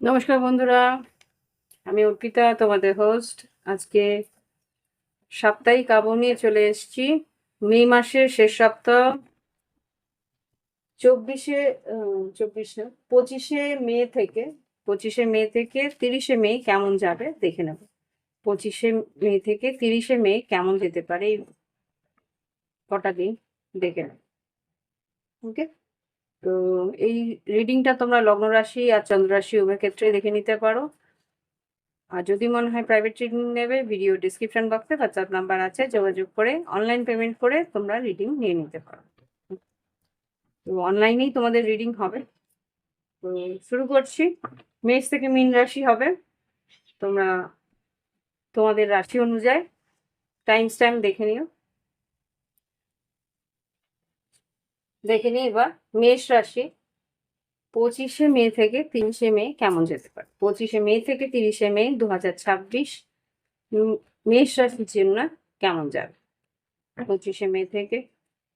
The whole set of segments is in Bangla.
নমস্কার বন্ধুরা, আমি অর্পিতা, তোমাদের হোস্ট। আজকে সাপ্তাহিক আবহ নিয়ে চলে এসেছি। মে মাসের শেষ সপ্তাহ, 24শে 24 না 25শে মে থেকে 30শে মে কেমন যাবে দেখে নেব। 25শে মে থেকে 30শে মে কেমন যেতে পারে এই কটা দিন দেখে নেব। ওকে, তো এই রিডিংটা তোমরা লগ্ন রাশি আর চন্দ্র রাশি উভয় ক্ষেত্রে দেখে নিতে পারো। আর যদি মনে হয় প্রাইভেট রিডিং নেবে, ভিডিও ডিসক্রিপশন বক্সে হোয়াটসঅ্যাপ নাম্বার আছে, যোগাযোগ করে অনলাইন পেমেন্ট করে তোমরা রিডিং নিয়ে নিতে পারো। তো অনলাইনেই তোমাদের রিডিং হবে। তো শুরু করছি। মেষ থেকে মীন রাশি হবে। তোমরা তোমাদের রাশি অনুযায়ী টাইম দেখে নিও। দেখে নিই এবার মেষ রাশি 25শে মে থেকে 30শে মে কেমন যেতে পারে। 25শে মে থেকে 30শে মে 2026 মেষ রাশির জন্য কেমন যাবে। 25শে মে থেকে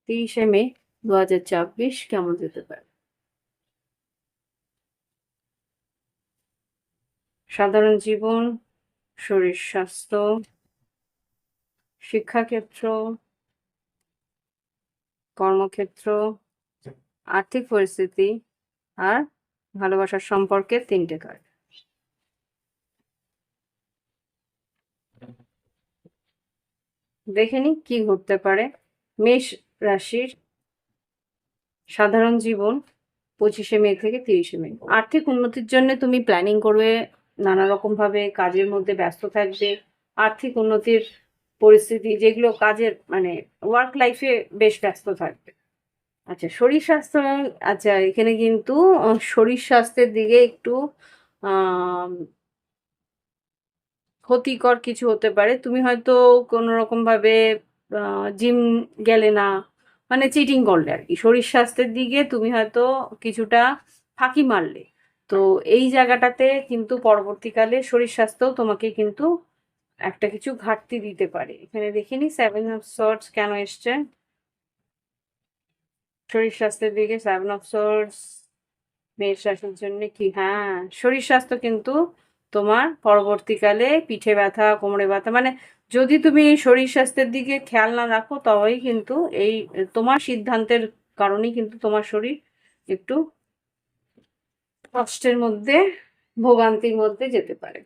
30শে মে 2026 কেমন যেতে পারে। সাধারণ জীবন, শরীর স্বাস্থ্য, শিক্ষাক্ষেত্র, কর্মক্ষেত্র, আর্থিক পরিস্থিতি আর ভালোবাসার সম্পর্কে 3টে কার্ড। দেখে নি কি ঘটতে পারে। মেষ রাশির সাধারণ জীবন 25শে মে থেকে 30শে মে। আর্থিক উন্নতির জন্য তুমি প্ল্যানিং করবে, নানা রকম ভাবে কাজের মধ্যে ব্যস্ত থাকবে। আর্থিক উন্নতির পরিস্থিতি, যেগুলো কাজের মানে ওয়ার্ক লাইফে বেশ ব্যস্ত থাকবে। আচ্ছা, শরীর স্বাস্থ্য। আচ্ছা, এখানে কিন্তু শরীর স্বাস্থ্যের দিকে একটু আহ ক্ষতিকর কিছু হতে পারে। তুমি হয়তো কোনো রকম ভাবে জিম গেলে না, মানে চিটিং করলে আর কি। শরীর স্বাস্থ্যের দিকে তুমি হয়তো কিছুটা ফাঁকি মারলে। তো এই জায়গাটাতে কিন্তু পরবর্তীকালে শরীর স্বাস্থ্যও তোমাকে কিন্তু একটা কিছু ঘাটতি দিতে পারে। এখানে দেখিনি 7 অফ সর্টস কেন এসছে শরীর স্বাস্থ্যের দিকে। 7 অফ সর্টস মেষ রাশির জন্য কি, হ্যাঁ, শরীর স্বাস্থ্য কিন্তু তোমার পরবর্তীকালে পিঠে ব্যথা, কোমরে ব্যথা, মানে যদি তুমি শরীর স্বাস্থ্যের দিকে খেয়াল না রাখো, তবেই কিন্তু এই তোমার সিদ্ধান্তের কারণেই কিন্তু তোমার শরীর একটু কষ্টের মধ্যে, ভোগান্তির মধ্যে যেতে পারে।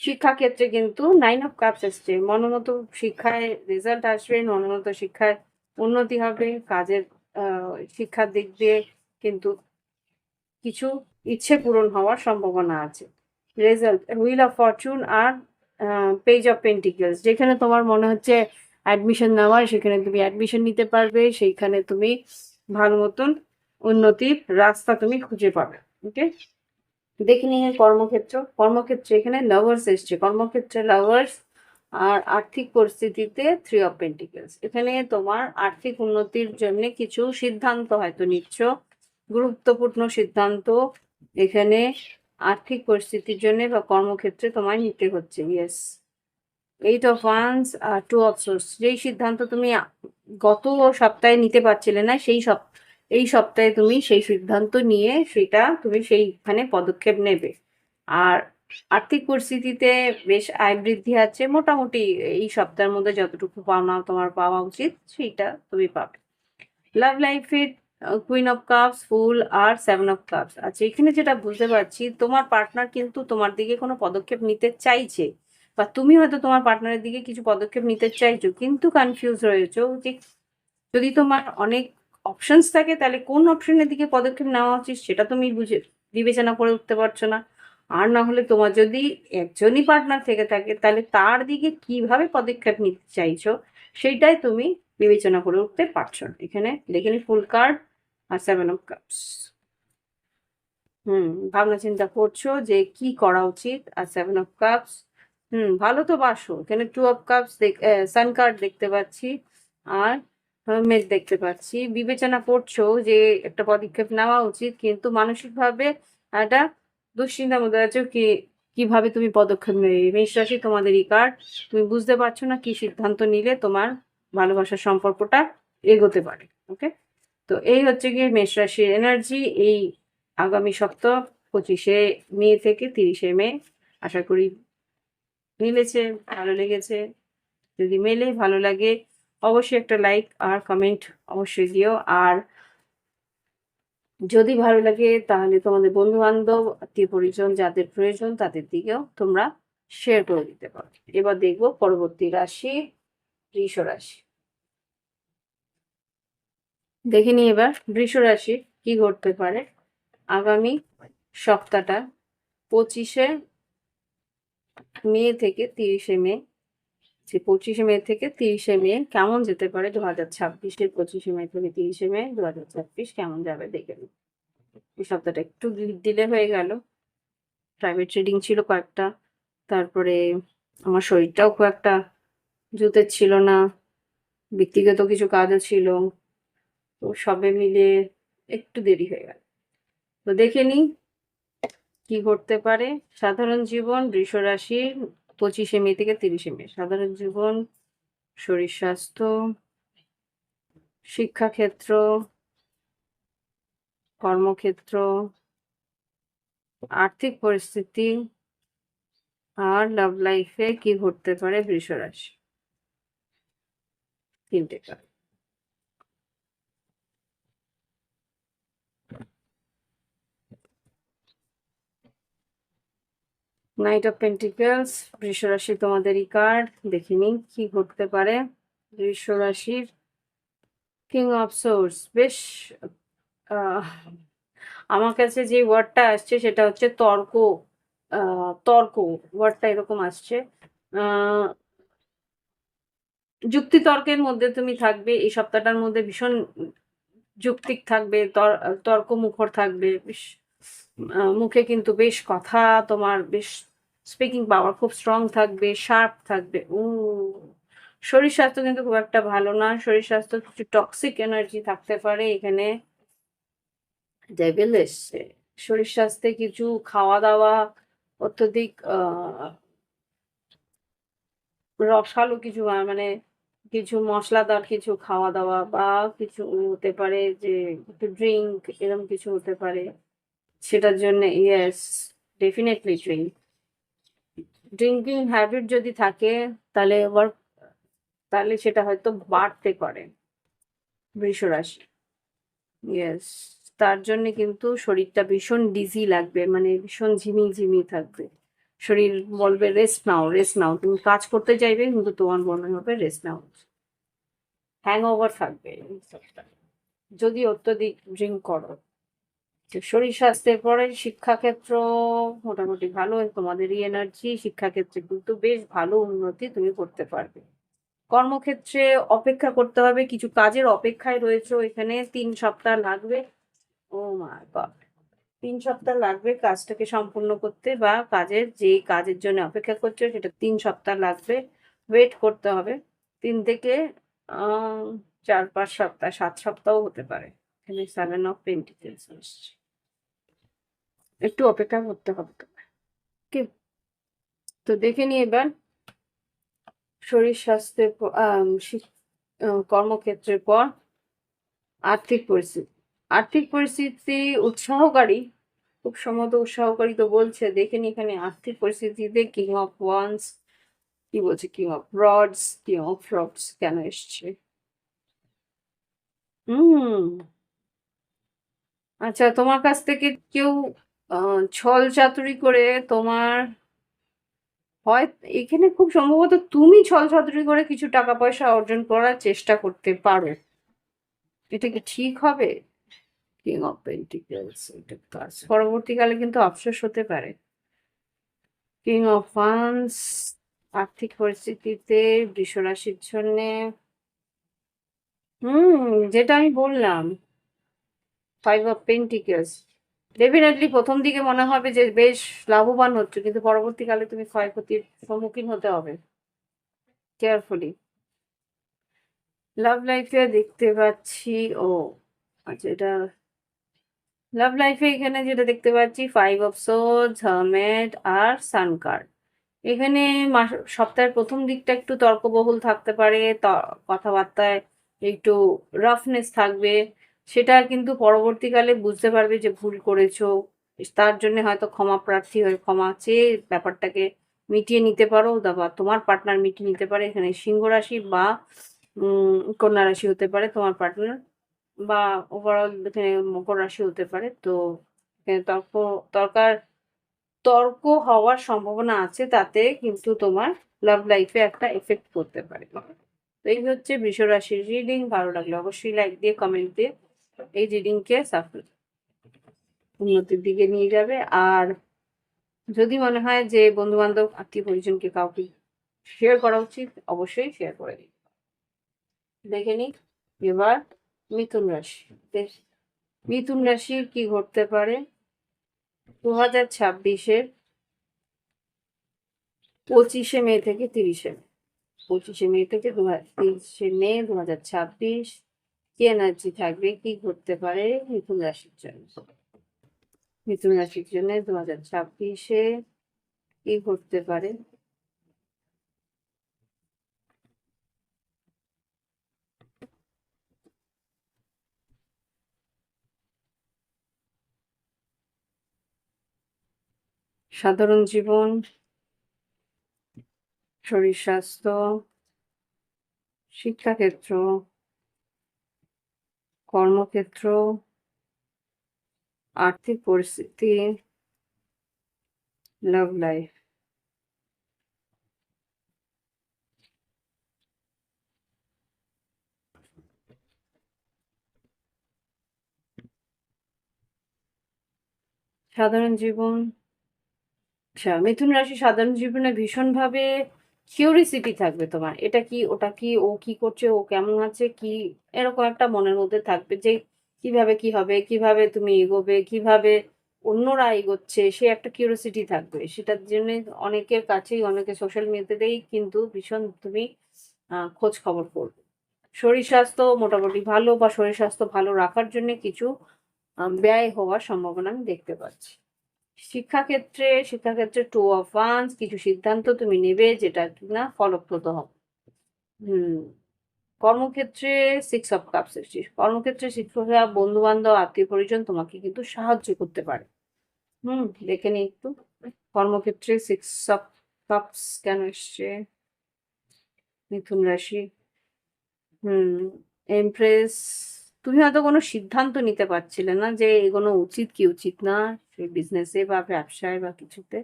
শিক্ষাক্ষেত্রে কিন্তু 9 অফ কাপস এসছে। মনোনত শিক্ষায় রেজাল্ট আসবে, মনোনত শিক্ষায় উন্নতি হবে, কাজের শিক্ষার দিক দিয়ে কিন্তু কিছু ইচ্ছে পূরণ হওয়ার সম্ভাবনা আছে। রেজাল্ট, হুইল অফ ফরচুন আর পেজ অফ পেন্টিকলস। যেখানে তোমার মনে হচ্ছে অ্যাডমিশন নেওয়ার, সেখানে তুমি অ্যাডমিশন নিতে পারবে, সেইখানে তুমি ভালো মতন উন্নতির রাস্তা তুমি খুঁজে পাবে। ওকে, দেখে নিয়ে কর্মক্ষেত্রে এখানে লাভার্স এসছে। কর্মক্ষেত্রে লাভার্স আর আর্থিক পরিস্থিতিতে 3 অফ পেন্টিকলস। এখানে তোমার আর্থিক উন্নতির জন্য কিছু সিদ্ধান্ত হয়তো নিচ্ছ, গুরুত্বপূর্ণ সিদ্ধান্ত এখানে আর্থিক পরিস্থিতির জন্য বা কর্মক্ষেত্রে তোমায় নিতে হচ্ছে। ইয়েস, 8 অফ ওয়ান্স আর 2 অফ সোর্স। যেই সিদ্ধান্ত তুমি গত সপ্তাহে নিতে পারছিলে না, এই সপ্তাহে তুমি সেই সিদ্ধান্ত নিয়ে সেটা তুমি সেইখানে পদক্ষেপ নেবে। আর আর্থিক পরিস্থিতিতে বেশ আয় বৃদ্ধি আছে মোটামুটি। এই সপ্তাহের মধ্যে যতটুকু পাওনা তোমার পাওয়া উচিত সেইটা তুমি পাবে। লাভ লাইফের কুইন অফ কাপস, ফুল আর 7 অফ কাপস। আচ্ছা, এখানে যেটা বুঝতে পারছি, তোমার পার্টনার কিন্তু তোমার দিকে কোনো পদক্ষেপ নিতে চাইছে, বা তুমি হয়তো তোমার পার্টনারের দিকে কিছু পদক্ষেপ নিতে চাইছো, কিন্তু কনফিউজ রয়েছো যে যদি তোমার অনেক অপশনস থাকে তাহলে কোন অপশনের দিকে পদক্ষেপ নেওয়া উচিত সেটা তুমি বিবেচনা করে উঠতে পারছো না। আর না হলে তোমার যদি একজনই পার্টনার থেকে থাকে, তাহলে তার দিকে কিভাবে পদক্ষেপ নিতে চাইছো সেইটাই তুমি বিবেচনা করে উঠতে পারছো না। এখানে দেখে নি fool card R 7 of cups. ভাবনা চিন্তা করছো যে কি করা উচিত। আর 7 অফ কাপস, ভালো তো বাসো। এখানে 2 অফ কাপস, সান কার্ড দেখতে পাচ্ছি আর মেঘ দেখতে পাচ্ছি। বিবেচনা করছো যে একটা পদক্ষেপ নেওয়া উচিত, কিন্তু মানসিকভাবে একটা দুশ্চিন্তার মধ্যে আছো কি কিভাবে তুমি পদক্ষেপ নেবে। মেষ রাশি তোমাদেরই কার্ড। তুমি বুঝতে পারছো না কি সিদ্ধান্ত নিলে তোমার ভালোবাসার সম্পর্কটা এগোতে পারে। ওকে, তো এই হচ্ছে গিয়ে মেষ রাশির এনার্জি এই আগামী সপ্তাহ 25 মে থেকে 30 মে। আশা করি মিলেছে, ভালো লেগেছে। যদি মেলে ভালো লাগে অবশ্যই একটা লাইক আর কমেন্ট অবশ্যই দিও। আর যদি ভালো লাগে তাহলে তোমাদের বন্ধু-বান্ধব, আত্মীয়-পরিজন যাদের প্রয়োজন তাদের দিকেও তোমরা শেয়ার করে দিতে পারো। এবার দেখব পরবর্তী রাশি বৃষ রাশি। দেখে নিই এবার বৃষ রাশি কি ঘটতে পারে আগামী সপ্তাহটা 25 মে থেকে 30 মে। 25 মে থেকে 30 মে কেমন যেতে পারে 2026-এর 25 মে থেকে 30 মে 2026 কেমন যাবে দেখে নিই। এই সপ্তাহটা একটু ডিলে হয়ে গেল। প্রাইভেট রিডিং ছিল কয়েকটা, তারপরে আমার শরীরটাও খুব একটা জুতের ছিল না, ব্যক্তিগত কিছু কাজও ছিল, তো সবে মিলিয়ে একটু দেরি হয়ে গেল। তো দেখে নিই কি ঘটতে পারে সাধারণ জীবন বৃষ রাশির 25 মে থেকে 30 মে। সাধারণ জীবন, শরীর স্বাস্থ্য, শিক্ষাক্ষেত্র, কর্মক্ষেত্র, আর্থিক পরিস্থিতি আর লাভ লাইফে কি ঘটতে পারে বৃষ রাশি। 3টে কার্ড। নাইট অফ পেন্টিকলস বৃষ রাশি তোমাদেরই কার্ড। দেখে নিই কি ঘটতে পারে বৃষ রাশির। কিং অফ সোর্স বেশ আমার কাছে যে ওয়ার্ডটা আসছে সেটা হচ্ছে তর্ক। তর্ক ওয়ার্ডটা এরকম আসছে। যুক্তিতর্কের মধ্যে তুমি থাকবে এই সপ্তাহটার মধ্যে, ভীষণ যৌক্তিক থাকবে, তর্কমুখর থাকবে, বেশ মুখে কিন্তু বেশ কথা, তোমার বেশ স্পিকিং পাওয়ার খুব স্ট্রং থাকবে, শার্প থাকবে। শরীর স্বাস্থ্য কিন্তু খুব একটা ভালো না, শরীর স্বাস্থ্য কিছু টক্সিক এনার্জি থাকতে পারে এখানে। ডেভিল এসছে শরীর স্বাস্থ্যে, কিছু খাওয়া দাওয়া অত্যধিক রসালো কিছু, মানে কিছু মশলাদার কিছু খাওয়া দাওয়া, বা কিছু হতে পারে যে একটু ড্রিঙ্ক, এরকম কিছু হতে পারে। সেটার জন্য ইয়েস, ডেফিনেটলি ড্রিঙ্কিং হ্যাবিট যদি থাকে তাহলে তাহলে সেটা হয়তো বাড়তে পারে বৃষ রাশি। ইয়েস, তার জন্য কিন্তু শরীরটা ভীষণ ডিজি লাগবে, মানে ভীষণ ঝিমিয়ে থাকবে। শরীর বলবে রেস্ট নাও, রেস্ট নাও। তুমি কাজ করতে চাইবে কিন্তু তোমার মনে হবে রেস্ট নাও। হ্যাংওভার থাকবে যদি অত্যধিক ড্রিঙ্ক করো। শরীর স্বাস্থ্যের পরে শিক্ষাক্ষেত্র মোটামুটি ভালো, তোমাদেরই এনার্জি, শিক্ষাক্ষেত্রে কিন্তু বেশ ভালো উন্নতি তুমি করতে পারবে। কর্মক্ষেত্রে অপেক্ষা করতে হবে, কিছু কাজের অপেক্ষায় রয়েছে, এখানে 3 সপ্তাহ লাগবে। ও মাই গড, 3 সপ্তাহ লাগবে কাজটাকে সম্পূর্ণ করতে, বা যে কাজের জন্য অপেক্ষা করছো সেটা 3 সপ্তাহ লাগবে, ওয়েট করতে হবে। 3 থেকে 4-5 সপ্তাহ, 7 সপ্তাহ হতে পারে। এখানে 7 অফ পেন্টিকলস আসছে, একটু অপেক্ষা করতে হবে তোমার। কি তো দেখে নি এবার শরীর স্বাস্থ্যের কর্মক্ষেত্রের পর আর্থিক পরিস্থিতি। আর্থিক পরিস্থিতি উৎসাহকারী, খুব সম্ভবত উৎসাহকারী তো বলছে। দেখে নি এখানে আর্থিক পরিস্থিতিতে কিং অফ ওয়ান্স কি বলছে, king of roads, king of roads কেন এসছে। আচ্ছা, তোমার কাছ থেকে কেউ ছল চাতুরি করে তোমার, হয় এখানে খুব সম্ভবত তুমি ছল চাতুরি করে কিছু টাকা পয়সা অর্জন করার চেষ্টা করতে পারো। এটা কি ঠিক হবে? কিং অফ পেন্টিকলস, এটা কাজ পরবর্তীকালে কিন্তু আফসোস হতে পারে। কিং অফ ওয়ান্স আর্থিক পরিস্থিতিতে বৃষ রাশির জন্য যেটা আমি বললাম, 5 অফ পেন্টিকলস। ডেফিনেটলি প্রথম দিকে মনে হবে যে বেশ লাভবান হচ্ছে, কিন্তু পরবর্তীকালে তুমি ক্ষয়ক্ষতির সম্মুখীন হতে হবে, কেয়ারফুলি। লাভ লাইফে দেখতে পাচ্ছি, আচ্ছা এটা লাভ লাইফে এখানে যেটা দেখতে পাচ্ছি 5 অফ সোর্ডস, হারমেট আর সান কার্ড। এখানে সপ্তাহের প্রথম দিকটা একটু তর্কবহুল থাকতে পারে, কথাবার্তায় একটু রাফনেস থাকবে। সেটা কিন্তু পরবর্তীকালে বুঝতে পারবে যে ভুল করেছো, তার জন্য হয়তো ক্ষমা প্রার্থী হয়ে ক্ষমা চেয়ে ব্যাপারটাকে মিটিয়ে নিতে পারো, বা তোমার পার্টনার মিটিয়ে নিতে পারে। এখানে সিংহ রাশি বা কন্যা রাশি হতে পারে তোমার পার্টনার, বা ওভারঅল এখানে মকর রাশি হতে পারে। তো এখানে তর্কার তর্ক হওয়ার সম্ভাবনা আছে, তাতে কিন্তু তোমার লাভ লাইফে একটা এফেক্ট করতে পারে। তো এই হচ্ছে বৃষ রাশির রিডিং। ভালো লাগলে অবশ্যই লাইক দিয়ে কমেন্ট দিয়ে এই রিডিংকে সাফল উন্নতির দিকে নিয়ে যাবে। আর যদি মনে হয় যে বন্ধু বান্ধব আত্মীয় পরিজনকে কাউকে শেয়ার করা উচিত, অবশ্যই শেয়ার করে দিন। দেখে নিই এবার মিথুন রাশি। মিথুন রাশির কি ঘটতে পারে 2026-এর 25শে মে থেকে 30শে মে। 25শে মে থেকে 30শে মে 2026 কি এনার্জি থাকবে, কি ঘটতে পারে মিথুন রাশির জন্য। মিথুন রাশির জন্য 2026-এ কি ঘটতে পারে। সাধারণ জীবন, শরীর স্বাস্থ্য, শিক্ষাক্ষেত্র, কর্মক্ষেত্র, আর্থিক পরিস্থিতি, লাভ লাইফ। সাধারণ জীবন, আচ্ছা মিথুন রাশি সাধারণ জীবনে ভীষণভাবে কিউরিসিটি থাকবে তোমার। এটা কি, ওটা কি, ও কি করছে, ও কেমন আছে, কি এরকম একটা মনের মধ্যে থাকবে যে কিভাবে কি হবে, কিভাবে তুমি এগোবে, কিভাবে অন্যরা এগোচ্ছে, সে একটা কিউরিসিটি থাকবে। সেটার জন্য অনেকের কাছেই, অনেকে সোশ্যাল মিডিয়াতেই কিন্তু ভীষণ তুমি খোঁজ খবর করবে। শরীর স্বাস্থ্য মোটামুটি ভালো, বা শরীর স্বাস্থ্য ভালো রাখার জন্য কিছু ব্যয় হওয়ার সম্ভাবনা আমি দেখতে পাচ্ছি। শিক্ষাক্ষেত্রে 2 of Wands, কিছু সিদ্ধান্ত তুমি নেবে যেটা কিনা ফলপ্রদ হবে। কর্মক্ষেত্রে 6 of Cups এসেছে। কর্মক্ষেত্রে শিক্ষকরা, বন্ধু বান্ধব, আত্মীয় পরিজন তোমাকে কিন্তু সাহায্য করতে পারে। দেখে নিই একটু কর্মক্ষেত্রে 6 of Cups কেন এসছে মিথুন রাশি। এমপ্রেস, তুমি হয়তো কোনো সিদ্ধান্ত নিতে পারছিলে না যে এগোনো উচিত কি উচিত না, সেই বিজনেসে বা ব্যবসায় বা কিছুতে।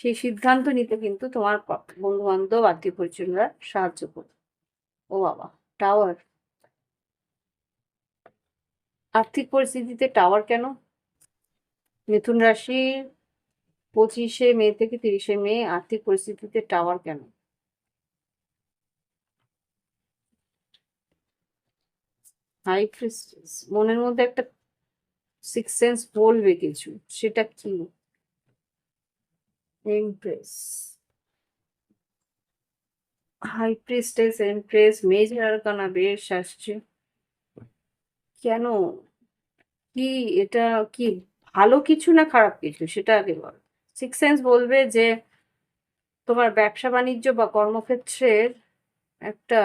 সেই সিদ্ধান্ত নিতে কিন্তু তোমার বন্ধু বান্ধব, আত্মীয় পরিজনরা সাহায্য করবে। ও বাবা, টাওয়ার। আর্থিক পরিস্থিতিতে টাওয়ার কেন মিথুন রাশির 25শে মে থেকে 30শে মে আর্থিক পরিস্থিতিতে টাওয়ার কেন? হাই প্রিস্টেস, মনের মধ্যে একটা সিক্স সেন্স বলবে কিছু, সেটা কি? Empress, high priestess, empress, major arcana বেশ আসছে। কেন, কি এটা, কি ভালো কিছু না খারাপ কিছু সেটা আগে বল। সিক্স সেন্স বলবে যে তোমার ব্যবসা বাণিজ্য বা কর্মক্ষেত্রের একটা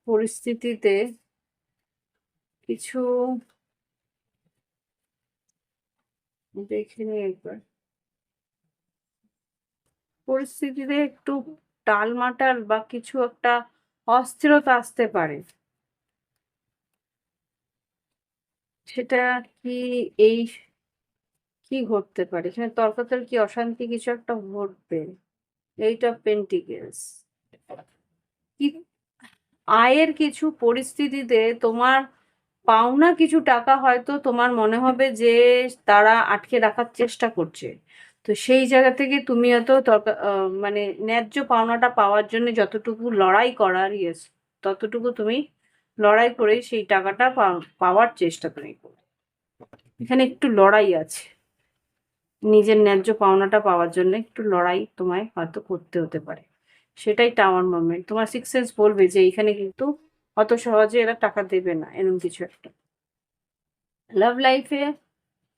পরিস্থিতিতে কিছু, দেখে নিই একবার, পরিস্থিতিতে একটু টালমাটাল বা কিছু একটা অস্থিরতা আসতে পারে। সেটা কি, এই কি ঘটতে পারে এখানে, তর্কাতর্কি অশান্তি কিছু একটা ঘটবে। 8 of Pentacles, কি আয়ের কিছু পরিস্থিতিতে তোমার পাওনা কিছু টাকা হয়তো তোমার মনে হবে যে তারা আটকে রাখার চেষ্টা করছে। তো সেই জায়গা থেকে তুমি হয়তো মানে ন্যায্য পাওনাটা পাওয়ার জন্য যতটুকু লড়াই করার, ইয়েস, ততটুকু তুমি লড়াই করে সেই টাকাটা পাওয়ার চেষ্টা তুমি করো। এখানে একটু লড়াই আছে, নিজের ন্যায্য পাওনাটা পাওয়ার জন্য একটু লড়াই তোমায় হয়তো করতে হতে পারে। সেটাই টাওয়ার মোমেন্ট, তোমার সিক্স সেন্স বলবে যে এখানে কিন্তু অত সহজে এরা টাকা দেবে না, এরকম কিছু একটা। লাভ লাইফে,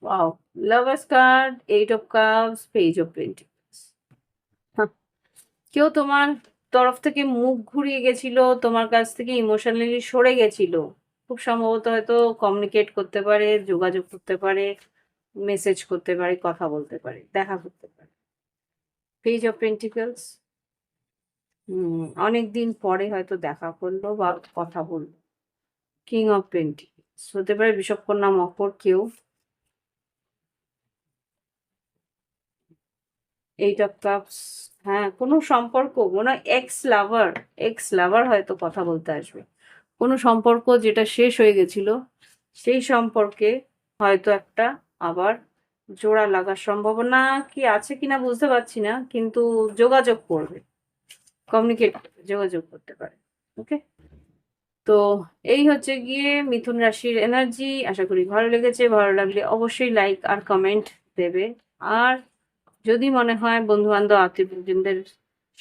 wow, lovers card, 8 of Cups, Page of Pentacles। কেউ তোমার তরফ থেকে মুখ ঘুরিয়ে গেছিল, তোমার কাছ থেকে ইমোশনালি সরে গেছিল। খুব সম্ভবত হয়তো কমিউনিকেট করতে পারে, যোগাযোগ করতে পারে, মেসেজ করতে পারে, কথা বলতে পারে, দেখা করতে পারে। পেজ অফ পেন্টিকলস, অনেকদিন পরে হয়তো দেখা করলো বা কথা বললো। কিং অফ পেন্টিকলস হতে পারে বিষবকন্যা মকর কেউ। এইট অফ কাপস, হ্যাঁ কোনো সম্পর্ক, কোনো এক্স লাভার হয়তো কথা বলতে আসবে। কোনো সম্পর্ক যেটা শেষ হয়ে গেছিল সেই সম্পর্কে হয়তো একটা আবার জোড়া লাগার সম্ভাবনা কি আছে কিনা বুঝতে পারছি না, কিন্তু যোগাযোগ করবে, কমিউনিকেট যোগাযোগ করতে পারে। ওকে, তো এই হচ্ছে গিয়ে মিথুন রাশির এনার্জি। আশা করি ভালো লেগেছে। ভালো লাগলে অবশ্যই লাইক আর কমেন্ট দেবে। আর যদি মনে হয় বন্ধু বান্ধব আত্মীয় স্বজনদের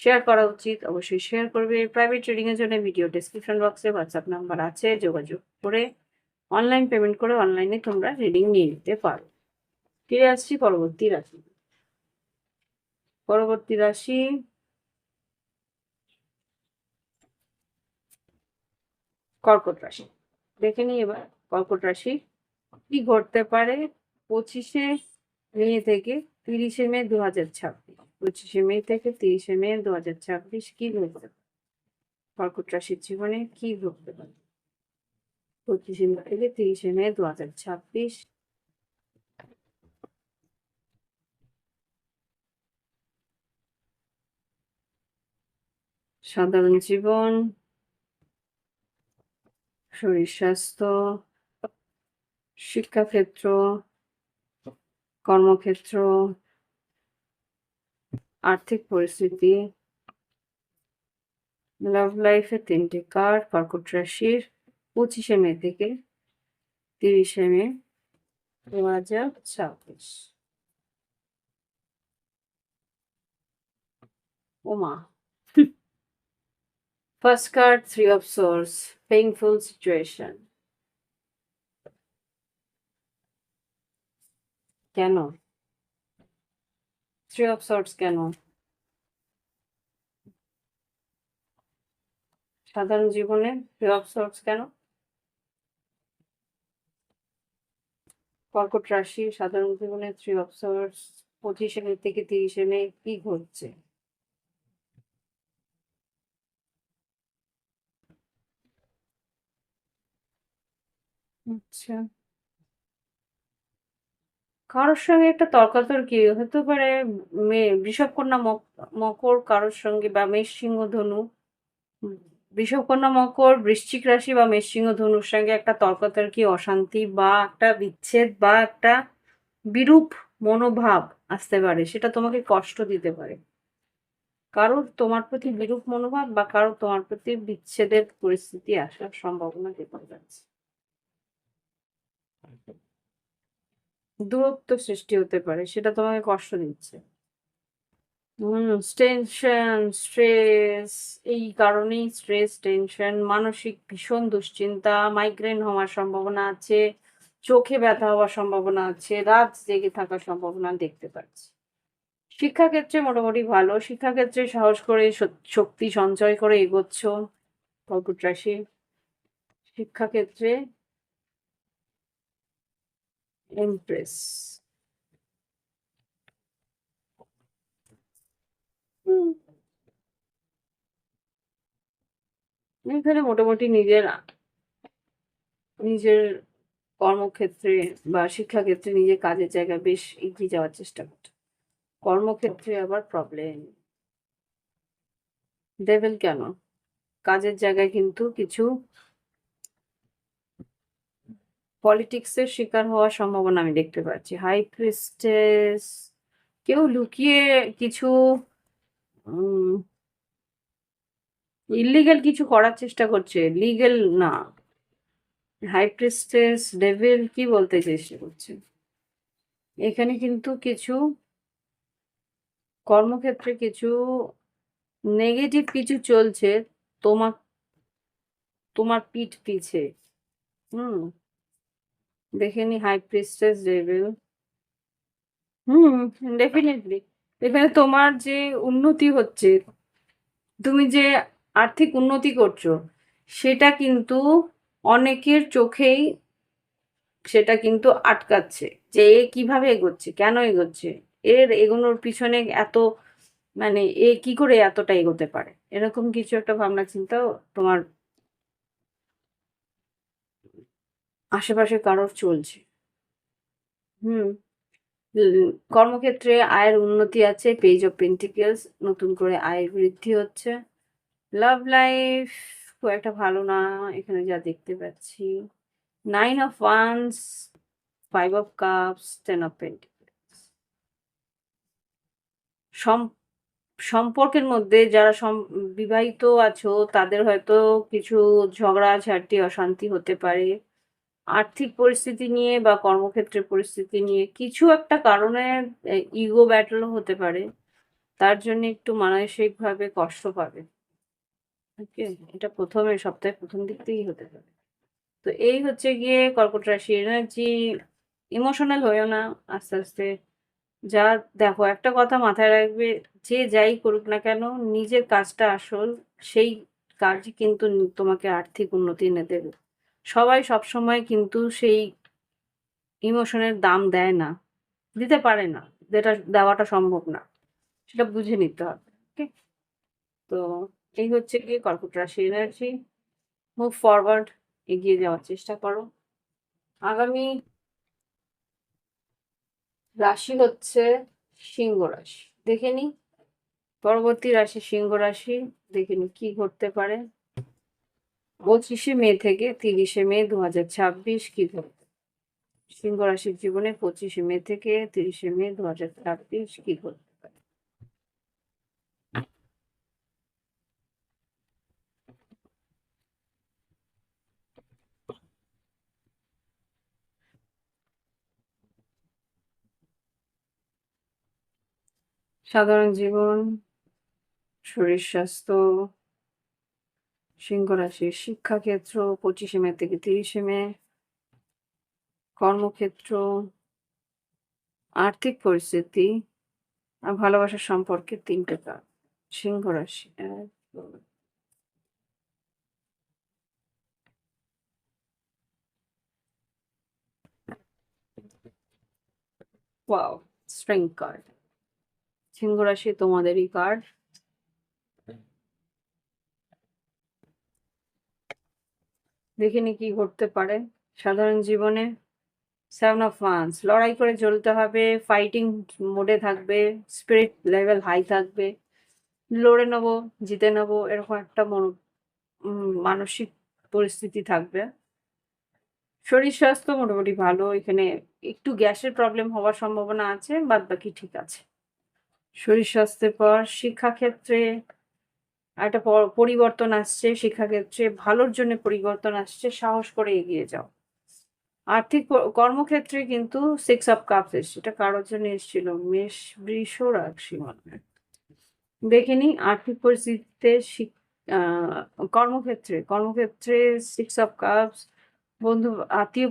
শেয়ার করা উচিত, অবশ্যই শেয়ার করবে। প্রাইভেট রিডিং এর জন্য ভিডিও ডেসক্রিপশন বক্সে হোয়াটসঅ্যাপ নাম্বার আছে, যোগাযোগ করে অনলাইন পেমেন্ট করে অনলাইনে তোমরা রিডিং নিয়ে নিতে পারো। ফিরে আসছি পরবর্তী রাশি। পরবর্তী রাশি কর্কট রাশি। দেখে নিই এবার কর্কট রাশি কি ঘটতে পারে 25শে মে থেকে 30শে মে 2026। 25শে মে থেকে 30শে মে 2026 কি ঘটতে পারে কর্কট রাশির জীবনে, কি ঘটতে পারে 25শে মে থেকে 30শে মে 2026। সাধারণ জীবন, শরীর স্বাস্থ্য, শিক্ষাক্ষেত্র, কর্মক্ষেত্র, আর্থিক পরিস্থিতি, লাভ লাইফে 3টে কার্ড কর্কট রাশির 25শে মে থেকে 30শে মে 2026। ওমা, first card 3 of swords, painful situation. কেন 3 অফ সোর্স কেন? সাধারণ জীবনে 3 অফ সোর্স কেন? কর্কট রাশি সাধারণ জীবনে 3 অফ সোর্স 25শে মে থেকে 30শে মে কি ঘটছে? আচ্ছা, কারোর সঙ্গে একটা তর্কাতর্কি হতে পারে। বৃষভ কন্যা মকর কারোর সঙ্গে, বা মেষ সিংহ ধনু। বৃষভ কন্যা মকর বৃশ্চিক রাশি বা মেষ সিংহ ধনুর সঙ্গে একটা তর্কাতর্কি, অশান্তি বা একটা বিচ্ছেদ বা একটা বিরূপ মনোভাব আসতে পারে, সেটা তোমাকে কষ্ট দিতে পারে। কারোর তোমার প্রতি বিরূপ মনোভাব বা কারোর তোমার প্রতি বিচ্ছেদের পরিস্থিতি আসার সম্ভাবনা দেখা যাচ্ছে। দূরত্ব সৃষ্টি হতে পারে, সেটা তোমাকে কষ্ট দিচ্ছে। টেনশন, স্ট্রেস, এই কারণেই স্ট্রেস, টেনশন, মানসিক ভীষণ দুশ্চিন্তা, মাইগ্রেন হওয়ার সম্ভাবনা আছে, চোখে ব্যথা হওয়ার সম্ভাবনা আছে, রাত জেগে থাকার সম্ভাবনা দেখতে পাচ্ছি। শিক্ষাক্ষেত্রে মোটামুটি ভালো। শিক্ষাক্ষেত্রে সাহস করে শক্তি সঞ্চয় করে এগোচ্ছ কর্কট রাশি। শিক্ষাক্ষেত্রে এমপ্রেস। এখানে মোটামুটি নিজের নিজের কর্মক্ষেত্রে বা শিক্ষাক্ষেত্রে নিজের কাজের জায়গায় বেশ এগিয়ে যাওয়ার চেষ্টা করছে। কর্মক্ষেত্রে আবার প্রবলেম। ডেভিল কেন? কাজের জায়গায় কিন্তু কিছু পলিটিক্সের শিকার হওয়ার সম্ভাবনা আমি দেখতে পাচ্ছি। হাই প্রিস্টেস, কেউ লুকিয়ে কিছু ইলিগাল কিছু করার চেষ্টা করছে, লিগেল না। হাই প্রিস্টেস, ডেভিল কি বলতে চেষ্টা করছে? এখানে কিন্তু কিছু কর্মক্ষেত্রে কিছু নেগেটিভ কিছু চলছে তোমার তোমার পিঠ পিছে। হুম, দেখে নি হাই প্রিস্টেস, ডেভিল। ডেফিনেটলি এখানে তোমার যে উন্নতি হচ্ছে, তুমি যে আর্থিক উন্নতি করছো, সেটা কিন্তু অনেকের চোখেই সেটা কিন্তু আটকাচ্ছে যে এ কিভাবে এগোচ্ছে, কেন এগোচ্ছে, এর এগোনোর পিছনে এত মানে এ কি করে এতটা এগোতে পারে, এরকম কিছু একটা ভাবনা চিন্তাও তোমার আশেপাশে কারোর চলছে। হুম। কর্মক্ষেত্রে আয়ের উন্নতি আছে, পেজ অফ পেন্টিকেলস, নতুন করে আয়ের বৃদ্ধি হচ্ছে। লাভ লাইফ খুব একটা ভালো না এখানে যা দেখতে পাচ্ছি। 9 of wands, 5 of cups, 10 of pentacles. সম্পর্কের মধ্যে যারা বিবাহিত আছো তাদের হয়তো কিছু ঝগড়াঝাটি, অশান্তি হতে পারে। আর্থিক পরিস্থিতি নিয়ে বা কর্মক্ষেত্রের পরিস্থিতি নিয়ে কিছু একটা কারণে ইগো ব্যাটলও হতে পারে। তার জন্য একটু মানসিকভাবে কষ্ট পাবে। ওকে? এটা সপ্তাহের ১ম দিক থেকেই হতে পারে। তো এই হচ্ছে গিয়ে কর্কট রাশির এনার্জি। ইমোশনাল হইও না আস্তে, আস্তে যা দেখো একটা কথা মাথায় রাখবে, যে যাই করুক না কেন নিজের কাজটা আসল, সেই কাজই কিন্তু তোমাকে আর্থিক উন্নতি এনে দেবে। সবাই সবসময় কিন্তু সেই ইমোশনের দাম দেয় না, দিতে পারে না, যেটা দেওয়াটা সম্ভব না। সেটা বুঝে নিতে হবে। ওকে? তো এই হচ্ছে গিয়ে কর্কট রাশি এনার্জি। মুভ ফরওয়ার্ড, এগিয়ে যাওয়ার চেষ্টা করো। আগামী রাশি হচ্ছে সিংহ রাশি। দেখে নিই পরবর্তী রাশি সিংহ রাশি, দেখে নিই কি ঘটতে পারে 25শে মে থেকে 30শে মে 2026 কি ঘটবে সিংহ রাশির জীবনে 25শে মে থেকে 30শে মে 2026 কি ঘটতে পারে। সাধারণ জীবন, শরীর স্বাস্থ্য, সিংহ রাশির শিক্ষাক্ষেত্র 25শে মে থেকে 30শে মে, কর্মক্ষেত্র, আর্থিক পরিস্থিতি আর ভালোবাসার সম্পর্কে 3টে কাজ। সিংহ রাশি ওয়াও, স্ট্রেংথ কার্ড। সিংহ রাশি তোমাদেরই কার্ড। দেখিনি কি ঘটতে পারে সাধারণ জীবনে। 7 অফ ওয়ান্স, লড়াই করে চলতে হবে, ফাইটিং মোডে থাকবে, স্পিরিট লেভেল হাই থাকবে, লড়ে নেবো, জিতে নেবো, এরকম একটা মানসিক পরিস্থিতি থাকবে। শরীর স্বাস্থ্য মোটামুটি ভালো, এখানে একটু গ্যাসের প্রবলেম হওয়ার সম্ভাবনা আছে, বাদ বাকি ঠিক আছে। শরীর স্বাস্থ্যের পর শিক্ষাক্ষেত্রে একটা পরিবর্তন আসছে, শিক্ষাক্ষেত্রে ভালোর জন্য পরিবর্তন আসছে, সাহস করে এগিয়ে যাও। আর্থিক কর্মক্ষেত্রে কিন্তু 6 অফ কাপস এসছে, এটা কারোর জন্য এসেছিল, মেষ বৃষ রাশি মনে হয়। দেখে নিই আর্থিক পরিস্থিতিতে কর্মক্ষেত্রে 6 অফ কাপস, বন্ধু আত্মীয়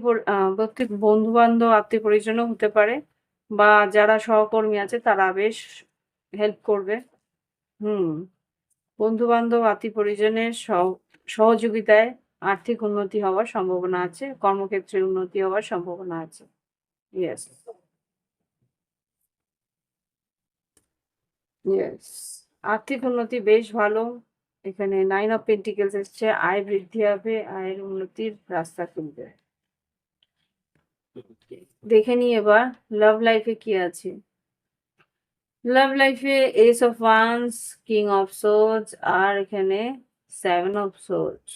বন্ধু বান্ধব আত্মীয় পরিজনও হতে পারে, বা যারা সহকর্মী আছে তারা বেশ হেল্প করবে। হুম। বন্ধু বান্ধব আত্মীয় পরিজনের সহযোগিতায় আর্থিক উন্নতি হওয়ার সম্ভাবনা আছে, কর্মক্ষেত্রে উন্নতি হওয়ার সম্ভাবনা আছে। Yes, yes. আর্থিক উন্নতি বেশ ভালো। এখানে 9 অফ পেন্টিকেলস এসছে, আয় বৃদ্ধি হবে, আয়ের উন্নতির রাস্তা খুলবে। দেখে নিই এবার লাভ লাইফে কি আছে। লাভ লাইফে ace of wands, king of swords আর এখানে 7 অফ সোর্ডস।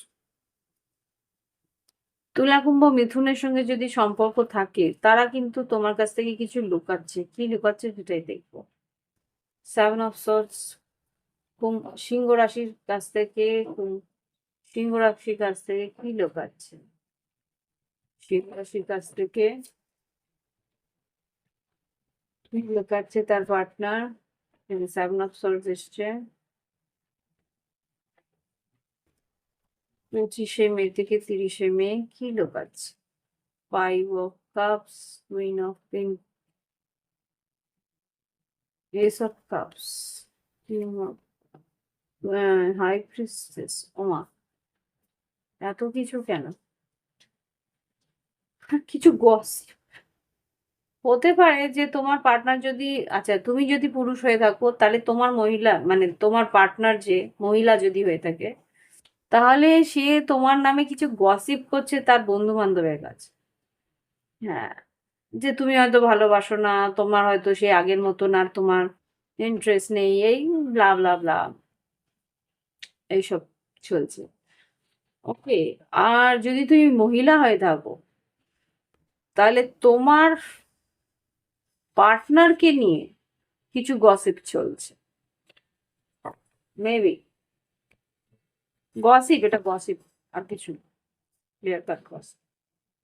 তুলা কুম্ভ মিথুনের সঙ্গে যদি সম্পর্ক থাকে তারা কিন্তু তোমার কাছ থেকে কিছু লুকাচ্ছে, কি লুকাচ্ছে সেটাই দেখবো। 7 অফ সোর্ডস সিংহ রাশির কাছ থেকে, সিংহ রাশির কাছ থেকে কি লুকাচ্ছে, সিংহ রাশির কাছ থেকে কি লুকাচ্ছে তার পার্টনার। 7 অফ সোর্ডস এসছে, 25শে মে থেকে 30শে মে কি লুকাচ্ছে। 5 of cups, queen of pent, ace of cups, high priestess. ওমা, এত কিছু কেন? কিছু গসিপ হতে পারে যে তোমার পার্টনার যদি, আচ্ছা তুমি যদি পুরুষ হয়ে থাকো তাহলে তোমার মহিলা মানে তোমার পার্টনার যে মহিলা যদি হয়ে থাকে, তাহলে সে তোমার নামে কিছু গসিপ করছে তার বন্ধু বান্ধবের কাছে। হ্যাঁ, যে তুমি হয়তো ভালোবাসো না, তোমার হয়তো সে আগের মতন আর তোমার ইন্টারেস্ট নেই, এই ব্লা ব্লা ব্লা এইসব চলছে। ওকে। আর যদি তুমি মহিলা হয়ে থাকো, তাহলে তোমার পার্টনারকে নিয়ে কিছু গসিপ চলছে, মেবি গসিপ, এটা গসিপ আর কিছু ক্লিয়ার কাট গসিপ।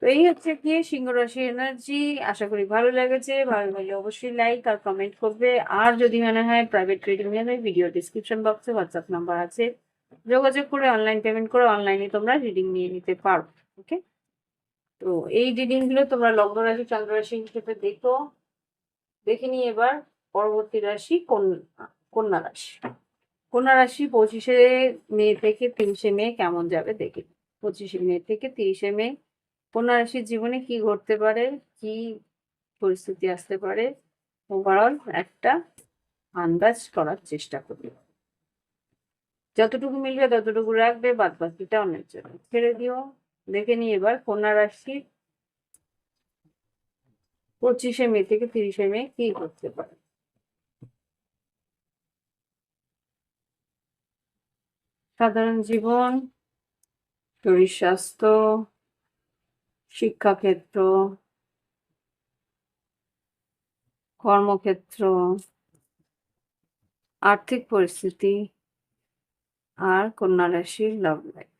তো এই হচ্ছে কি সিংহ রাশি এনার্জি। আশা করি ভালো লেগেছে, ভালো লাগলে অবশ্যই লাইক আর কমেন্ট করবে। আর যদি মনে হয় প্রাইভেট রিডিং নেবে, ভিডিও ডিসক্রিপশন বক্সে হোয়াটসঅ্যাপ নাম্বার আছে, যোগাযোগ করে অনলাইন পেমেন্ট করে অনলাইনে তোমরা রিডিং নিয়ে নিতে পারো। ওকে। তো এই রিডিং গুলো তোমরা লগ্ন রাশি চন্দ্র রাশি হিসেবে দেখো। দেখে নিই এবার পরবর্তী রাশি কন্যা রাশি। কন্যা রাশি 25শে মে থেকে 30শে মে কেমন যাবে দেখে। 25শে মে থেকে 30শে মে কন্যা রাশির জীবনে কি ঘটতে পারে, কি পরিস্থিতি আসতে পারে, ওভারঅল একটা আন্দাজ করার চেষ্টা করবে। যতটুকু মিলবে ততটুকু রাখবে, বাদ বাকিটা অনেক জন্য ছেড়ে দিও। দেখে নিই এবার কন্যা রাশির 25শে মে থেকে 30শে মে কি করতে পারে। সাধারণ জীবন, শরীর স্বাস্থ্য, শিক্ষাক্ষেত্র, কর্মক্ষেত্র, আর্থিক পরিস্থিতি, আর কন্যা রাশির লাভ লাইফ।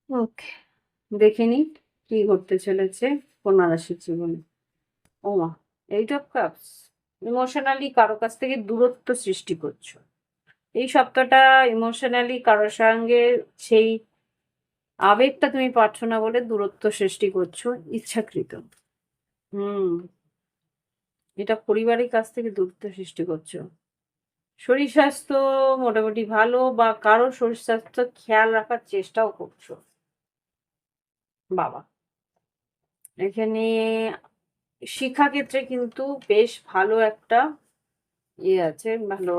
ওকে, দেখে নি কি ঘটতে চলেছে কন্যা রাশির জীবনে। ওমা, এইট অফ কাপস। ইমোশনালি কারো কাছ থেকে দূরত্ব সৃষ্টি করছো এই সপ্তাহটা। ইমোশনালি কারোর সঙ্গে সেই আবেগটা তুমি পাচ্ছ না বলে দূরত্ব সৃষ্টি করছো ইচ্ছাকৃত। হুম, এটা পরিবারের কাছ থেকে দূরত্ব সৃষ্টি করছো। শরীর স্বাস্থ্য মোটামুটি ভালো, বা কারো শরীর স্বাস্থ্য খেয়াল রাখার চেষ্টাও করছো। বাবা, এখানে শিক্ষাক্ষেত্রে কিন্তু বেশ ভালো একটা আছে, ভালো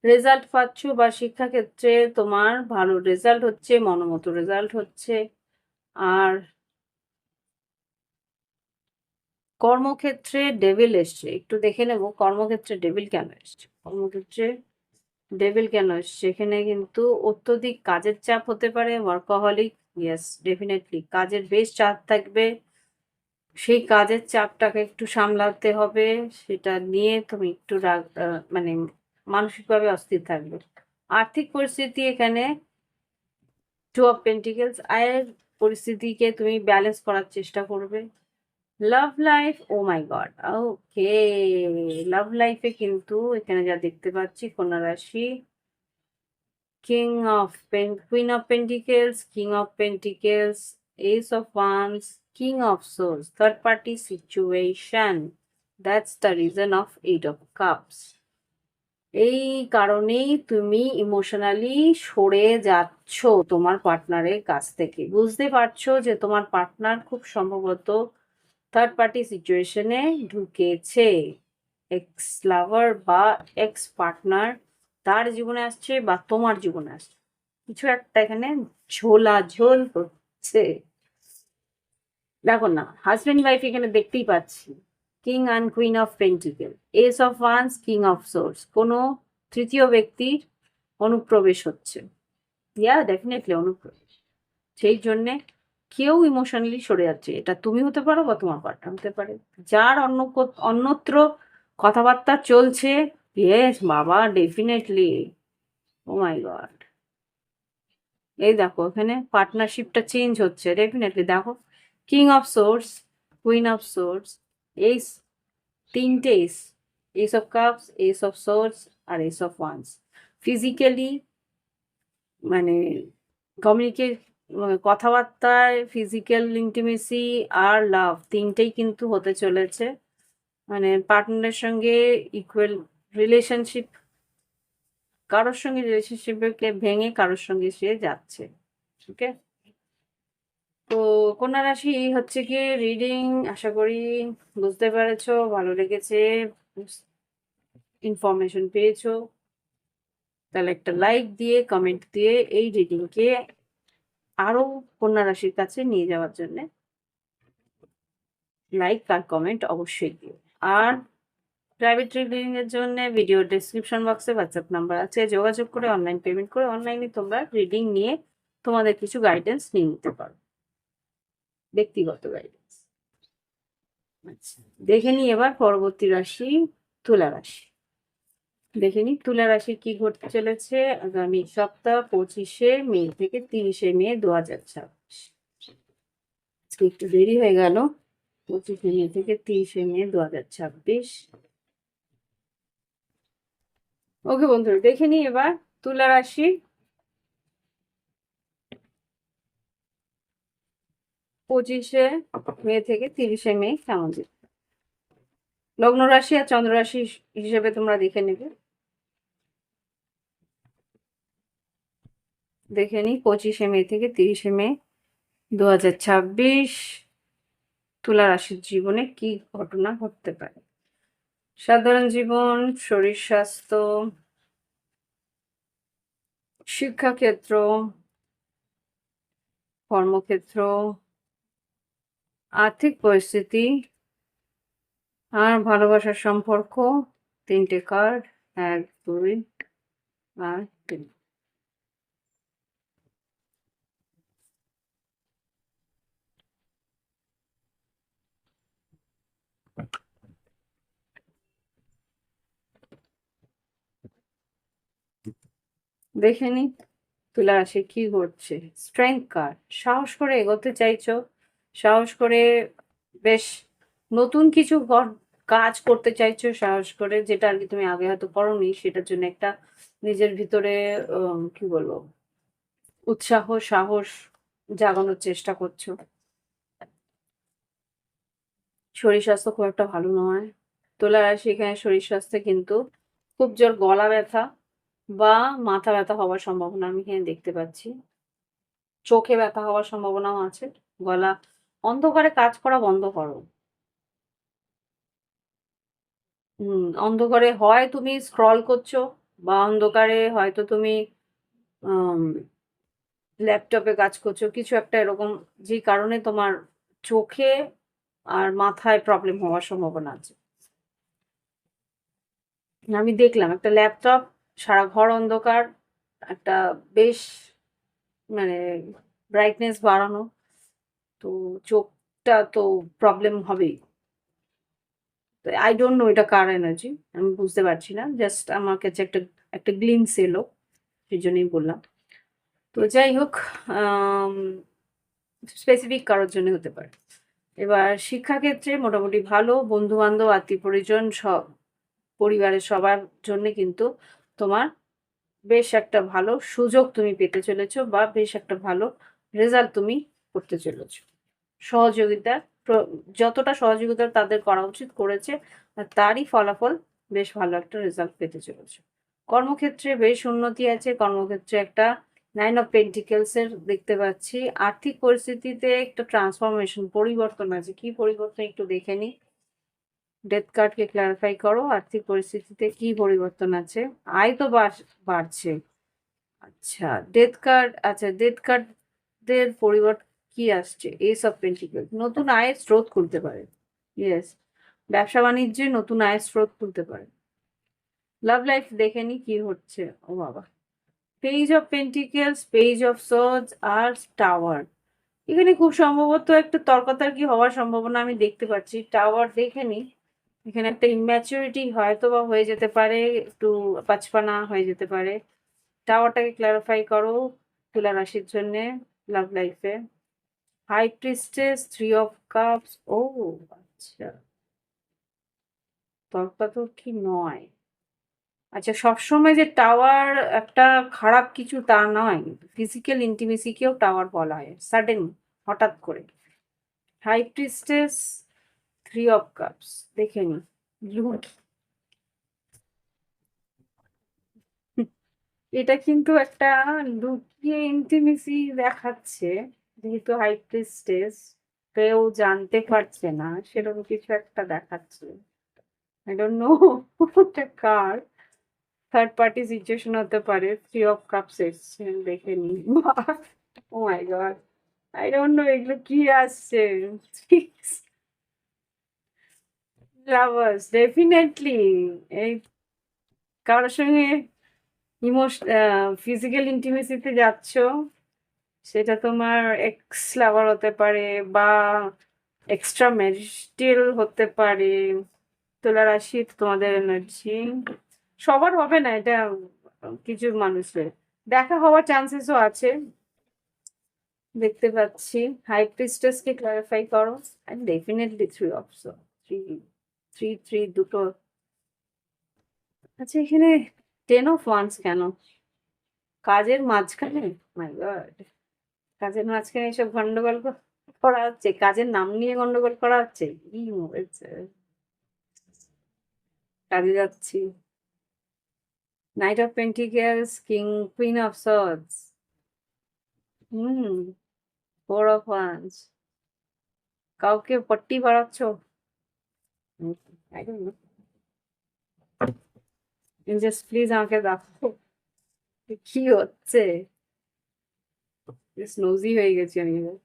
রেজাল্ট পাচ্ছ, বা শিক্ষাক্ষেত্রে তোমার ভালো রেজাল্ট হচ্ছে, মনোমতো রেজাল্ট হচ্ছে। আর কর্মক্ষেত্রে ডেভিল এসছে, একটু দেখে নেব কর্মক্ষেত্রে ডেভিল কেন এসছে। কর্মক্ষেত্রে ডেভিল কেন এসছে, এখানে কিন্তু অত্যধিক কাজের চাপ হতে পারে, ওয়ার্কাহলিক। ইয়েস, ডেফিনেটলি কাজের বেশ চাপ থাকবে, সেই কাজের চাপটাকে একটু সামলাতে হবে, সেটা নিয়ে তুমি একটু মানে মানসিকভাবে অস্থির থাকবে। আর্থিক পরিস্থিতি এখানে 2 অফ পেন্টিকেলস, আয়ের পরিস্থিতিকে তুমি ব্যালেন্স করার চেষ্টা করবে। Love life, O my god, ওকে। লাভ লাইফে কিন্তু এখানে যা দেখতে পাচ্ছি কন্যা রাশি, queen of pentacles, king of pentacles, S of wands, king of source, third party situation. That's the reason of 8 of cups. এই কারণেই তুমি ইমোশনালি সরে যাচ্ছ তোমার পার্টনারের কাছ থেকে। বুঝতে পারছো যে তোমার পার্টনার খুব সম্ভবত থার্ড পার্টি সিচুয়েশনে ঢুকেছে। এক্স লাভার বা এক্স পার্টনার তার জীবনে আসছে বা তোমার জীবনে আসছে, কিছু একটা এখানে ঝোলাঝোল হচ্ছে। দেখো না, হাজবেন্ড ওয়াইফ এখানে দেখতেই পাচ্ছি, king and queen of pentacle, S of wands, king of source, কোনো তৃতীয় ব্যক্তির অনুপ্রবেশ হচ্ছে। ইয়া, ডেফিনেটলি অনুপ্রবেশ। সেই জন্যে কেউ ইমোশনালি সরে যাচ্ছে, এটা তুমি হতে পারো বা তোমার পার্টনার হতে পারে, যার অন্যত্র কথাবার্তা চলছে। ইয়েস বাবা, ডেফিনেটলি। ও মাই গড, এই দেখো এখানে পার্টনারশিপটা চেঞ্জ হচ্ছে ডেফিনেটলি। দেখো, king of swords, queen of swords, এই তিনটে ace of cups, ace of swords আর এস অফ ওয়ান্স। ফিজিক্যালি মানে কমিউনিকেট, কথাবার্তায় ফিজিক্যাল ইন্টিমেসি আর লাভ তিনটেই কিন্তু হতে চলেছে। মানে পার্টনারের সঙ্গে ইকুয়াল রিলেশনশিপ, কারোর সঙ্গে রিলেশনশিপকে ভেঙে কারোর সঙ্গে সে যাচ্ছে। ওকে, তো কন্যা রাশি হচ্ছে কি রিডিং, আশা করি বুঝতে পেরেছো, ভালো লেগেছে, ইনফরমেশন পেয়েছো, তাহলে একটা লাইক দিয়ে কমেন্ট দিয়ে এই রিডিংকে আরো কন্যা রাশির কাছে নিয়ে যাওয়ার জন্য লাইক আর কমেন্ট অবশ্যই দিও। আর প্রাইভেট রিডিং এর জন্য ভিডিও ডেসক্রিপশন বক্সে হোয়াটসঅ্যাপ নাম্বার আছে, যোগাযোগ করে অনলাইন পেমেন্ট করে অনলাইনে তোমরা রিডিং নিয়ে তোমাদের কিছু গাইডেন্স নিয়ে নিতে পারো, ব্যক্তিগত গাইডেন্স। আচ্ছা, দেখে নি এবার পরবর্তী রাশি তুলা রাশি। দেখে নি তুলা রাশির কি ঘটতে চলেছে আগামী সপ্তাহ 25শে মে থেকে 30শে মে 2026। একটু দেরি হয়ে গেল, 25শে মে থেকে 30শে মে 2026। ওকে বন্ধুরা, দেখে নি এবার তুলা রাশি 25শে মে থেকে 30শে মে কেমন যেতে। লগ্ন রাশি আর চন্দ্র রাশি হিসেবে তোমরা দেখে নেবে। দেখে নি 25শে মে থেকে 30শে মে 2026 তুলা রাশির জীবনে কি ঘটনা ঘটতে পারে। সাধারণ জীবন, শরীর স্বাস্থ্য, শিক্ষাক্ষেত্র, কর্মক্ষেত্র, আর্থিক পরিস্থিতি আর ভালোবাসার সম্পর্ক। তিনটে কার্ড, 1 2 আর 3। দেখে নি তুলা রাশি কি ঘটছে। স্ট্রেংথ কার্ড, সাহস করে এগোতে চাইছো, সাহস করে বেশ নতুন কিছু কাজ করতে চাইছো, সাহস করে, যেটা আর কি তুমি আগে হয়তো করোনি, সেটার জন্য একটা নিজের ভিতরে কি বলবো উৎসাহ সাহস জাগানোর চেষ্টা করছো। শরীর স্বাস্থ্য খুব একটা ভালো নয় তুলা রাশি, এখানে শরীর স্বাস্থ্যে কিন্তু খুব জোর গলা ব্যথা বা মাথা ব্যথা হওয়ার সম্ভাবনা আমি এখানে দেখতে পাচ্ছি। চোখে ব্যথা হওয়ার সম্ভাবনাও আছে। গলা, অন্ধকারে কাজ করা বন্ধ করো। অন্ধকারে হয় তুমি স্ক্রল করছো বা অন্ধকারে হয়তো তুমি ল্যাপটপে কাজ করছো, কিছু একটা এরকম যে কারণে তোমার চোখে আর মাথায় প্রবলেম হওয়ার সম্ভাবনা আছে। আমি দেখলাম একটা ল্যাপটপ, সারা ঘর অন্ধকার, একটা বেশ মানে ব্রাইটনেস বাড়ানো, তো চোখটা তো প্রবলেম হবেই। তো আই ডোন্ট নো এটা কার এনার্জি, আমি বুঝতে পারছি না, জাস্ট আমার কাছে একটা একটা গ্লিমস এলো, সেই জন্যই বললাম। তো যাই হোক, স্পেসিফিক কারোর জন্য হতে পারে। এবার শিক্ষাক্ষেত্রে মোটামুটি ভালো, বন্ধু বান্ধব আত্মীয় পরিজন সব পরিবারের সবার জন্য কিন্তু তোমার বেশ একটা ভালো সুযোগ তুমি পেতে চলেছো বা বেশ একটা ভালো রেজাল্ট তুমি করতে চলেছো। সহযোগিতা, যতটা সহযোগিতা তাদের করা উচিত করেছে, আর তারই ফলাফল বেশ ভালো একটা রেজাল্ট পেতে চলেছে। কর্মক্ষেত্রে বেশ উন্নতি আছে, কর্মক্ষেত্রে একটা 9 অফ পেন্টিকেলস এর দেখতে পাচ্ছি। আর্থিক পরিস্থিতিতে একটা ট্রান্সফরমেশন, পরিবর্তন আছে, কি পরিবর্তন একটু দেখে নি। ডেথ কার্ডকে ক্লারিফাই করো, আর্থিক পরিস্থিতিতে কি পরিবর্তন আছে। আয় তো বাড়ছে। আচ্ছা, ডেথ কার্ড, আচ্ছা ডেথ কার্ডের পরিবর্তন কি আসছে, এস অফ পেন্টিকেলস, নতুন আয়ের স্রোত খুলতে পারে। ইয়েস, ব্যবসা বাণিজ্যে নতুন আয়ের স্রোত খুলতে পারে। লাভ লাইফ দেখে নি কি হচ্ছে। ও বাবা, page of pentacles, page of swords আর টাওয়ার। এখানে খুব সম্ভবত একটা তর্কাতর্কি হওয়ার সম্ভাবনা আমি দেখতে পাচ্ছি। টাওয়ার দেখে নি, এখানে একটা ইম্যাচুরিটি হয়তো বা হয়ে যেতে পারে, একটু পাঁচপানা হয়ে যেতে পারে। টাওয়ারটাকে ক্লারিফাই করো তুলা রাশির জন্যে লাভ লাইফে। High priestess, 3 of cups. ও আচ্ছা, তর্কাতর্কি কি নয়। আচ্ছা, সবসময় যে টাওয়ার একটা খারাপ কিছু তা নয়। ফিজিক্যাল ইন্টিমেসিকেও টাওয়ার বলা হয়, সাডেন, হঠাৎ করে। হাই প্রিস্টেস, 3 অফ কাপস, দেখে নি। এটা কিন্তু একটা লুকিয়ে ইন্টিমেসি দেখাচ্ছে, যেহেতু হাই প্রিস্টেস, কেউ জানতে পারছে না সেরকম কিছু একটা দেখাচ্ছে। আই ডোন্ট নো ওটা কার। থার্ড পার্টি সিচুয়েশন হতে পারে। 3 অফ কাপস এসছে, দেখে নি। ও my god, I don't know এগুলো কি আসছে। Lovers, definitely. এই কারোর সঙ্গে ফিজিক্যাল ইন্টিমেসিতে যাচ্ছ, সেটা তোমার এক্স লাভার হতে পারে বা এক্সট্রা ম্যারিটাল হতে পারে। তুলা রাশি তোমাদের এনার্জি সবার হবে না, এটা কিছু মানুষের দেখা হওয়ার চান্সেসও আছে, দেখতে পাচ্ছি। হাই প্রিস্টেস কে ক্লারিফাই করো। And definitely 3 of three, three three দুটো। আচ্ছা, এখানে 10 অফ ওয়ান্স কেন? কাজের মাঝখানে? মাই গড, কাজের মাঝখানে এসব গন্ডগোল করা হচ্ছে, কাজের নাম নিয়ে গন্ডগোল করা হচ্ছে, কি হয়েছে? কাজে যাচ্ছি। Knight of pentacles, queen of swords. হুম, 4 অফ ওয়ান্স। কাউকে পট্টি বাড়াচ্ছ? জাস্ট প্লিজ আমাকে দেখো কি হচ্ছে। স্নোজি হয়ে গেছি আমি এবার।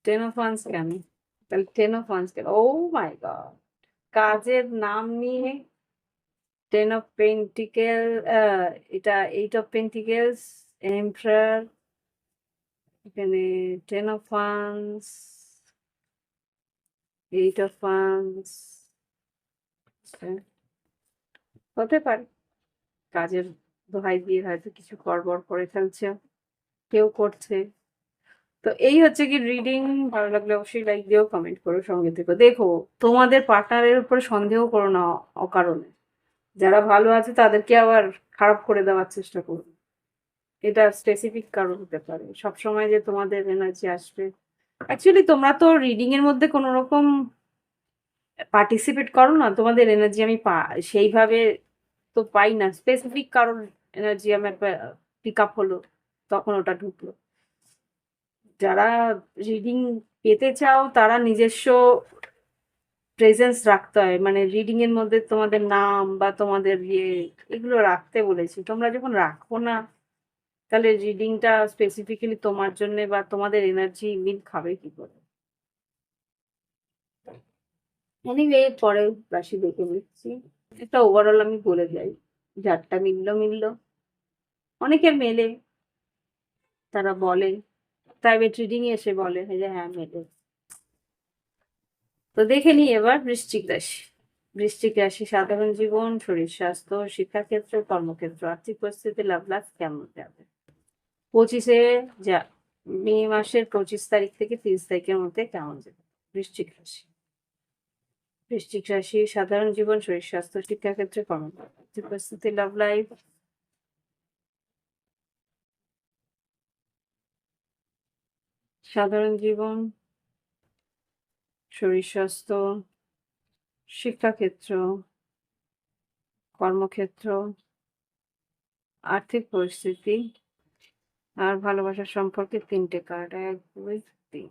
10 অফ ওয়ান্স কেন? তাহলে 10 অফ ওয়ান্স কেন? ও মাই গড, কাজের নাম নিয়ে 10 অফ পেন্টিকেল, এটা 8 অফ পেন্টিকেলস, এমপ্রায়ার, এখানে 10 অফ ওয়ান্স, 8 অফ ওয়ান্স। হতে পারে কাজের দোহাই দিয়ে হয়তো কিছু গড়বড় করে ফেলছে, কেউ করছে। তো এই হচ্ছে কি রিডিং। ভালো লাগলে অবশ্যই লাইক দিও, কমেন্ট করো, সঙ্গে থেকো। দেখো, তোমাদের পার্টনারের উপরে সন্দেহ করো না অকারণে। যারা ভালো আছে তাদেরকে আবার খারাপ করে দেওয়ার চেষ্টা করো, এটা স্পেসিফিক কারণ হতে পারে। সবসময় যে তোমাদের এনার্জি আসবে, অ্যাকচুয়ালি তোমরা তো রিডিং এর মধ্যে কোনো রকম পার্টিসিপেট করো না, তোমাদের এনার্জি আমি সেইভাবে তো পাই না। স্পেসিফিক কারণ এনার্জি আমার পিক আপ হলো, তখন ওটা ঢুকলো। যারা রিডিং পেতে চাও তারা নিজস্ব প্রেজেন্স রাখতে হয়, মানে রিডিং এর মধ্যে তোমাদের নাম বা তোমাদের এগুলো রাখতে বলেছি। তোমরা যখন রাখো না, তাহলে রিডিংটা স্পেসিফিক্যালি তোমার জন্য বা তোমাদের এনার্জি মিল খাবে কি করে? এনিওয়ে, পরে রাশি দেখে নিচ্ছি। এটা ওভারঅল আমি বলে যাই, যারটা মিললো মিললো। অনেকের মেলে, তারা বলে, প্রাইভেট রিডিং এসে বলে যে হ্যাঁ মেলে। তো দেখে নিই এবার বৃশ্চিক রাশি। বৃশ্চিক রাশি, সাধারণ জীবন, শরীর স্বাস্থ্য, শিক্ষাক্ষেত্র, কর্মক্ষেত্র, আর্থিক পরিস্থিতি, লাভ লাভ কেমন যাবে 25-এ, যা মে মাসের 25 তারিখ থেকে 30 তারিখের মধ্যে কেমন যাবে বৃশ্চিক রাশি। বৃশ্চিক রাশি, সাধারণ জীবন, শরীর স্বাস্থ্য, শিক্ষাক্ষেত্রে, কর্মক্ষেত্র, আর্থিক পরিস্থিতি, লাভ লাইফ। সাধারণ জীবন, শরীর স্বাস্থ্য, শিক্ষাক্ষেত্র, কর্মক্ষেত্র, আর্থিক পরিস্থিতি আর ভালোবাসার সম্পর্কে 3টে কার্ড, 1 2 3।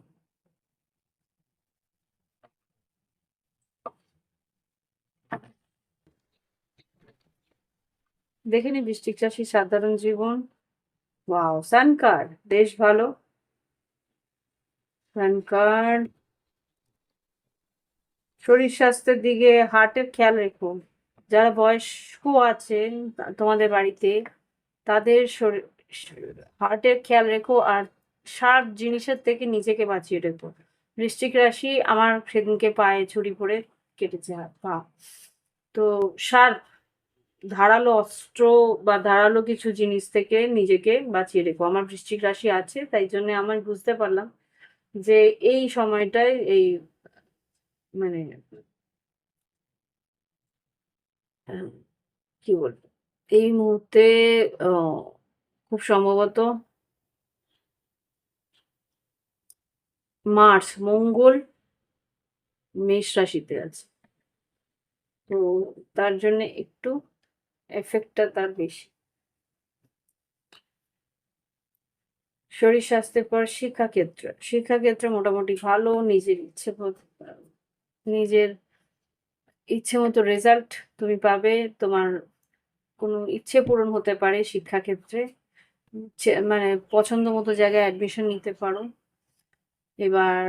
দেখে নি বৃশ্চিক রাশি, সাধারণ জীবন। ওয়াও, সান কার্ড, বেশ ভালো। সান কার্ড, শরীর স্বাস্থ্যের দিকে হার্টের খেয়াল রেখো। যারা বয়স্ক আছেন তোমাদের বাড়িতে, তাদের হার্টের খেয়াল রেখো, আর শার্প জিনিসের থেকে নিজেকে বাঁচিয়ে রেখো। বৃশ্চিক রাশি, আমার সেদিনকে পায়ে ছুরি পড়ে কেটেছে হাত পা। তো শার্প, ধারালো অস্ত্র বা ধারালো কিছু জিনিস থেকে নিজেকে বাঁচিয়ে রেখো। আমার বৃশ্চিক রাশি আছে, তাই জন্য আমি বুঝতে পারলাম যে এই সময়টায় এই মানে কি বলবো, এই মুহূর্তে খুব সম্ভবত মঙ্গল মেষ রাশিতে আছে, তো তার জন্য একটু এফেক্টটা তার বেশি। শরীর স্বাস্থ্যের পর শিক্ষাক্ষেত্রে মোটামুটি ভালো, নিজের ইচ্ছে মতো রেজাল্ট তুমি পাবে, তোমার কোনো ইচ্ছে পূরণ হতে পারে শিক্ষাক্ষেত্রে, মানে পছন্দ মতো জায়গায় অ্যাডমিশন নিতে পারো। এবার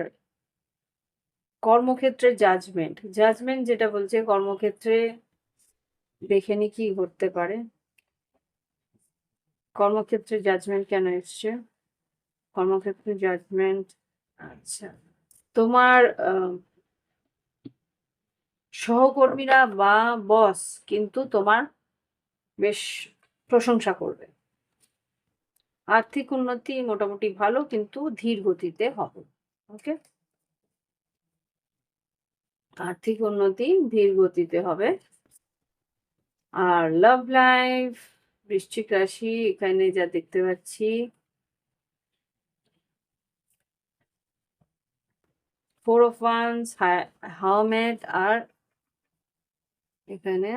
কর্মক্ষেত্রে জাজমেন্ট যেটা বলছে, কর্মক্ষেত্রে দেখে নি কি ঘটতে পারে। কর্মক্ষেত্রে জাজমেন্ট কেন এসছে? কর্মক্ষেত্রে জাজমেন্ট, আচ্ছা, তোমার সহকর্মীরা বা বস কিন্তু তোমার বেশ প্রশংসা করবে। আর্থিক উন্নতি মোটামুটি ভালো, কিন্তু ধীর গতিতে হবে। ওকে, আর্থিক উন্নতি ধীর গতিতে হবে। আর লাভ লাইফ, বৃশ্চিক রাশি, এখানে যা দেখতে পাচ্ছি, 4 of Wands, Hermit, আর এখানে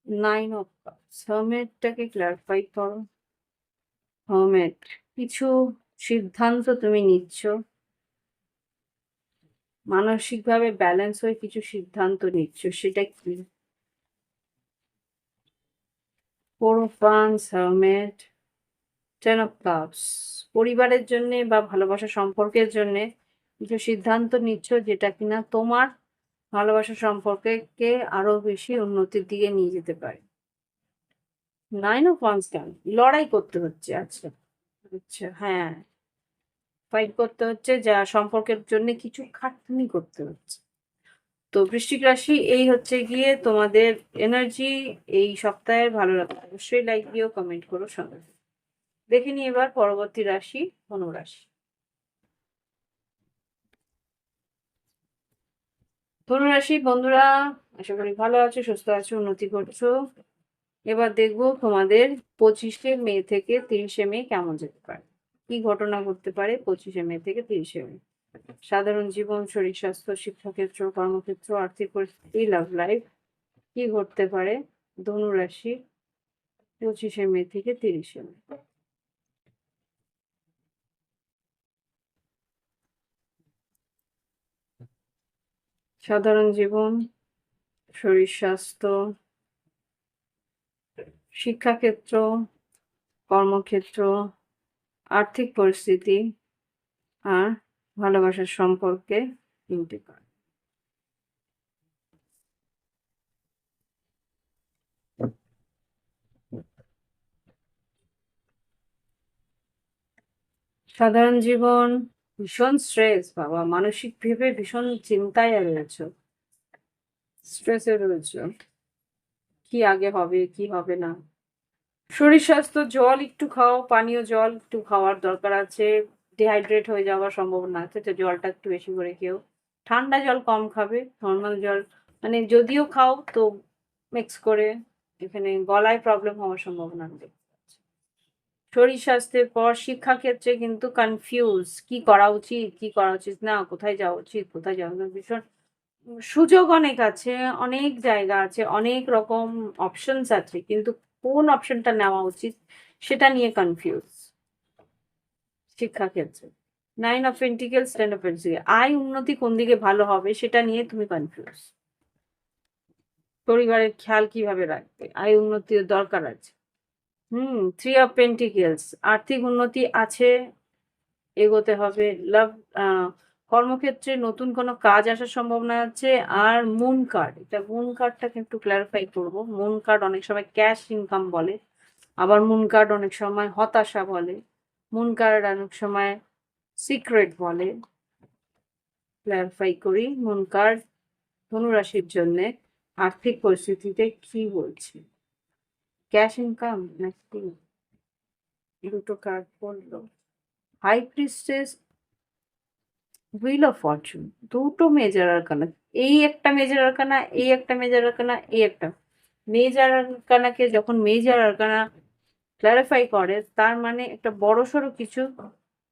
9 of Cups। হারমেটটাকে ক্লারিফাই করো। হারমেট, কিছু সিদ্ধান্ত তুমি নিচ্ছ, মানসিকভাবে ব্যালেন্স হয়ে কিছু সিদ্ধান্ত নিচ্ছ, সেটা কি? 4 of Wands, hermit, 10 of Cups, পরিবারের জন্য বা ভালোবাসা সম্পর্কের জন্য কিছু সিদ্ধান্ত নিচ্ছ, যেটা কিনা তোমার ভালোবাসা সম্পর্ককে আরো বেশি উন্নতির দিকে নিয়ে যেতে পারে। 9 of Wands কেন? লড়াই করতে হচ্ছে, আচ্ছা আচ্ছা, হ্যাঁ, ফাইট করতে হচ্ছে, যা সম্পর্কের জন্য কিছু খাটনি করতে হচ্ছে। তো বৃশ্চিক রাশি, এই হচ্ছে গিয়ে তোমাদের এনার্জি এই সপ্তাহের। ভালো লাগবে অবশ্যই লাইক দিও, কমেন্ট করো, সঙ্গে দেখে নিই এবার পরবর্তী রাশি, ধনুরাশি। ধনুরাশি বন্ধুরা, আশা করি ভালো আছো, সুস্থ আছো, উন্নতি করছো। এবার দেখবো তোমাদের 25শে মে থেকে 30শে মে কেমন যেতে পারে, কি ঘটনা ঘটতে পারে 25শে মে থেকে 30শে মে। সাধারণ জীবন, শরীর স্বাস্থ্য, শিক্ষাক্ষেত্র, কর্মক্ষেত্র, আর্থিক পরিস্থিতি, লাভ লাইফ, কি ঘটতে পারে ধনুরাশি 25শে মে থেকে 30শে মে। সাধারণ জীবন, শরীর স্বাস্থ্য, শিক্ষাক্ষেত্র, কর্মক্ষেত্র, আর্থিক পরিস্থিতি, আর ভালোবাসার সম্পর্কে 3টে কার্ড। সাধারণ জীবন, ভীষণ স্ট্রেস, বাবা, মানসিক ভাবে ভীষণ চিন্তায় রয়েছে, স্ট্রেসে রয়েছে, কি আগে হবে কি হবে না। শরীর স্বাস্থ্য, জল একটু খাও, পানীয় জল একটু খাওয়ার দরকার আছে, ডিহাইড্রেট হয়ে যাওয়ার সম্ভাবনা আছে, তো জলটা একটু বেশি করে খেও। ঠান্ডা জল কম খাবে, নর্মাল জল, মানে যদিও খাও তো মিক্স করে, এখানে গলায় প্রবলেম হওয়ার সম্ভাবনা আছে। শরীর স্বাস্থ্যের পর শিক্ষাক্ষেত্রে কিন্তু কনফিউজ, কি করা উচিত কি করা উচিত না, কোথায় যাওয়া উচিত কোথায় যাওয়া না, ভীষণ সুযোগ অনেক আছে, অনেক জায়গা আছে, অনেক রকম অপশনস আছে, কিন্তু কোন অপশনটা নেওয়া উচিত সেটা নিয়ে কনফিউজ শিক্ষাক্ষেত্রে। 9 of Pentacles, 10 of Pentacles, আয় উন্নতি কোন দিকে ভালো হবে সেটা নিয়ে তুমি কনফিউজ। পরিবারের খেয়াল কিভাবে রাখবে, আয় উন্নতির দরকার আছে। 3 of Pentacles, আর্থিক উন্নতি আছে, এগোতে হবে। কর্মক্ষেত্রে নতুন কোনো কাজ আসার সম্ভাবনা আছে। আর মুন কার্ড, এটা মুন কার্ডটাকে একটু ক্লারিফাই করবো। মুন কার্ড অনেক সময় ক্যাশ ইনকাম বলে, আবার মুন কার্ড অনেক সময় হতাশা বলে, মুন কার্ড অনেক সময় সিক্রেট বলে। ক্লারিফাই করি, মুন কার্ড ধনুরাশির জন্য আর্থিক পরিস্থিতিতে কি বলছে, ক্যাশ ইনকাম নাকি? দুটো কার্ড পড়লো, high priestess, wheel of fortune, দুটো মেজর আরকানা। এই একটা মেজর আরকানা, এই একটা মেজর আরকানা, এই একটা মেজর আরকানাকে যখন মেজর আরকানা ক্লারিফাই করে, তার মানে একটা বড়সড় কিছু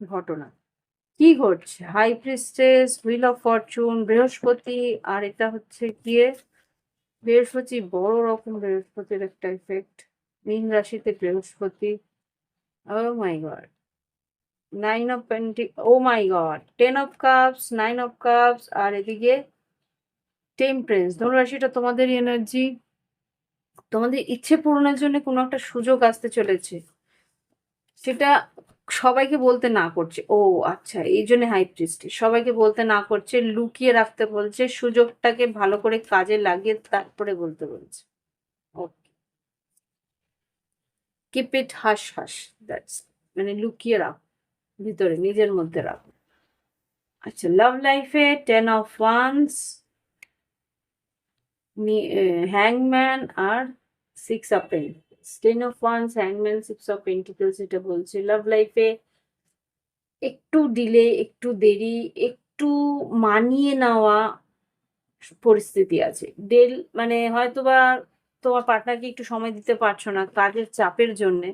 ঘটনা। কি ঘটছে? High priestess, wheel of fortune, বৃহস্পতি, আর এটা হচ্ছে গিয়ে বৃহস্পতি, বড় রকম বৃহস্পতির একটা ইফেক্ট। মীন রাশিতে বৃহস্পতি। Oh my god, nine of pentacles, oh my god, 10 of cups, 9 of cups, আর এদিকে টেম্পারেন্স। ধনুরাশিটা তোমাদেরই এনার্জি, তোমাদের ইচ্ছে পূরণের জন্য কোনো একটা সুযোগ আসতে চলেছে, সেটা সবাইকে বলতে না করছে। ও আচ্ছা, এই জন্য হাই প্রিস্টেস সবাইকে বলতে না করছে, লুকিয়ে রাখতে বলছে, সুযোগটাকে ভালো করে কাজে লাগিয়ে তারপরে বলতে বলছে। ওকে, keep it has has, that's, মানে লুকিয়ে রাখ, ভিতরে নিজের মধ্যে রাখ। আচ্ছা, লাভ লাইফে 10 অফ ওয়ান্স, হ্যাংম্যান আর 6 অফ পেন্টিকলস। 10 অফ ওয়ান্স, হ্যাংম্যান, 6 অফ পেন্টিকলস, এটা বলছে লাভ লাইফে একটু ডিলে, একটু দেরি, একটু মানিয়ে নেওয়া পরিস্থিতি আছে। মানে হয়তোবা তোমার পার্টনারকে একটু সময় দিতে পারছো না কাজের চাপের জন্যে।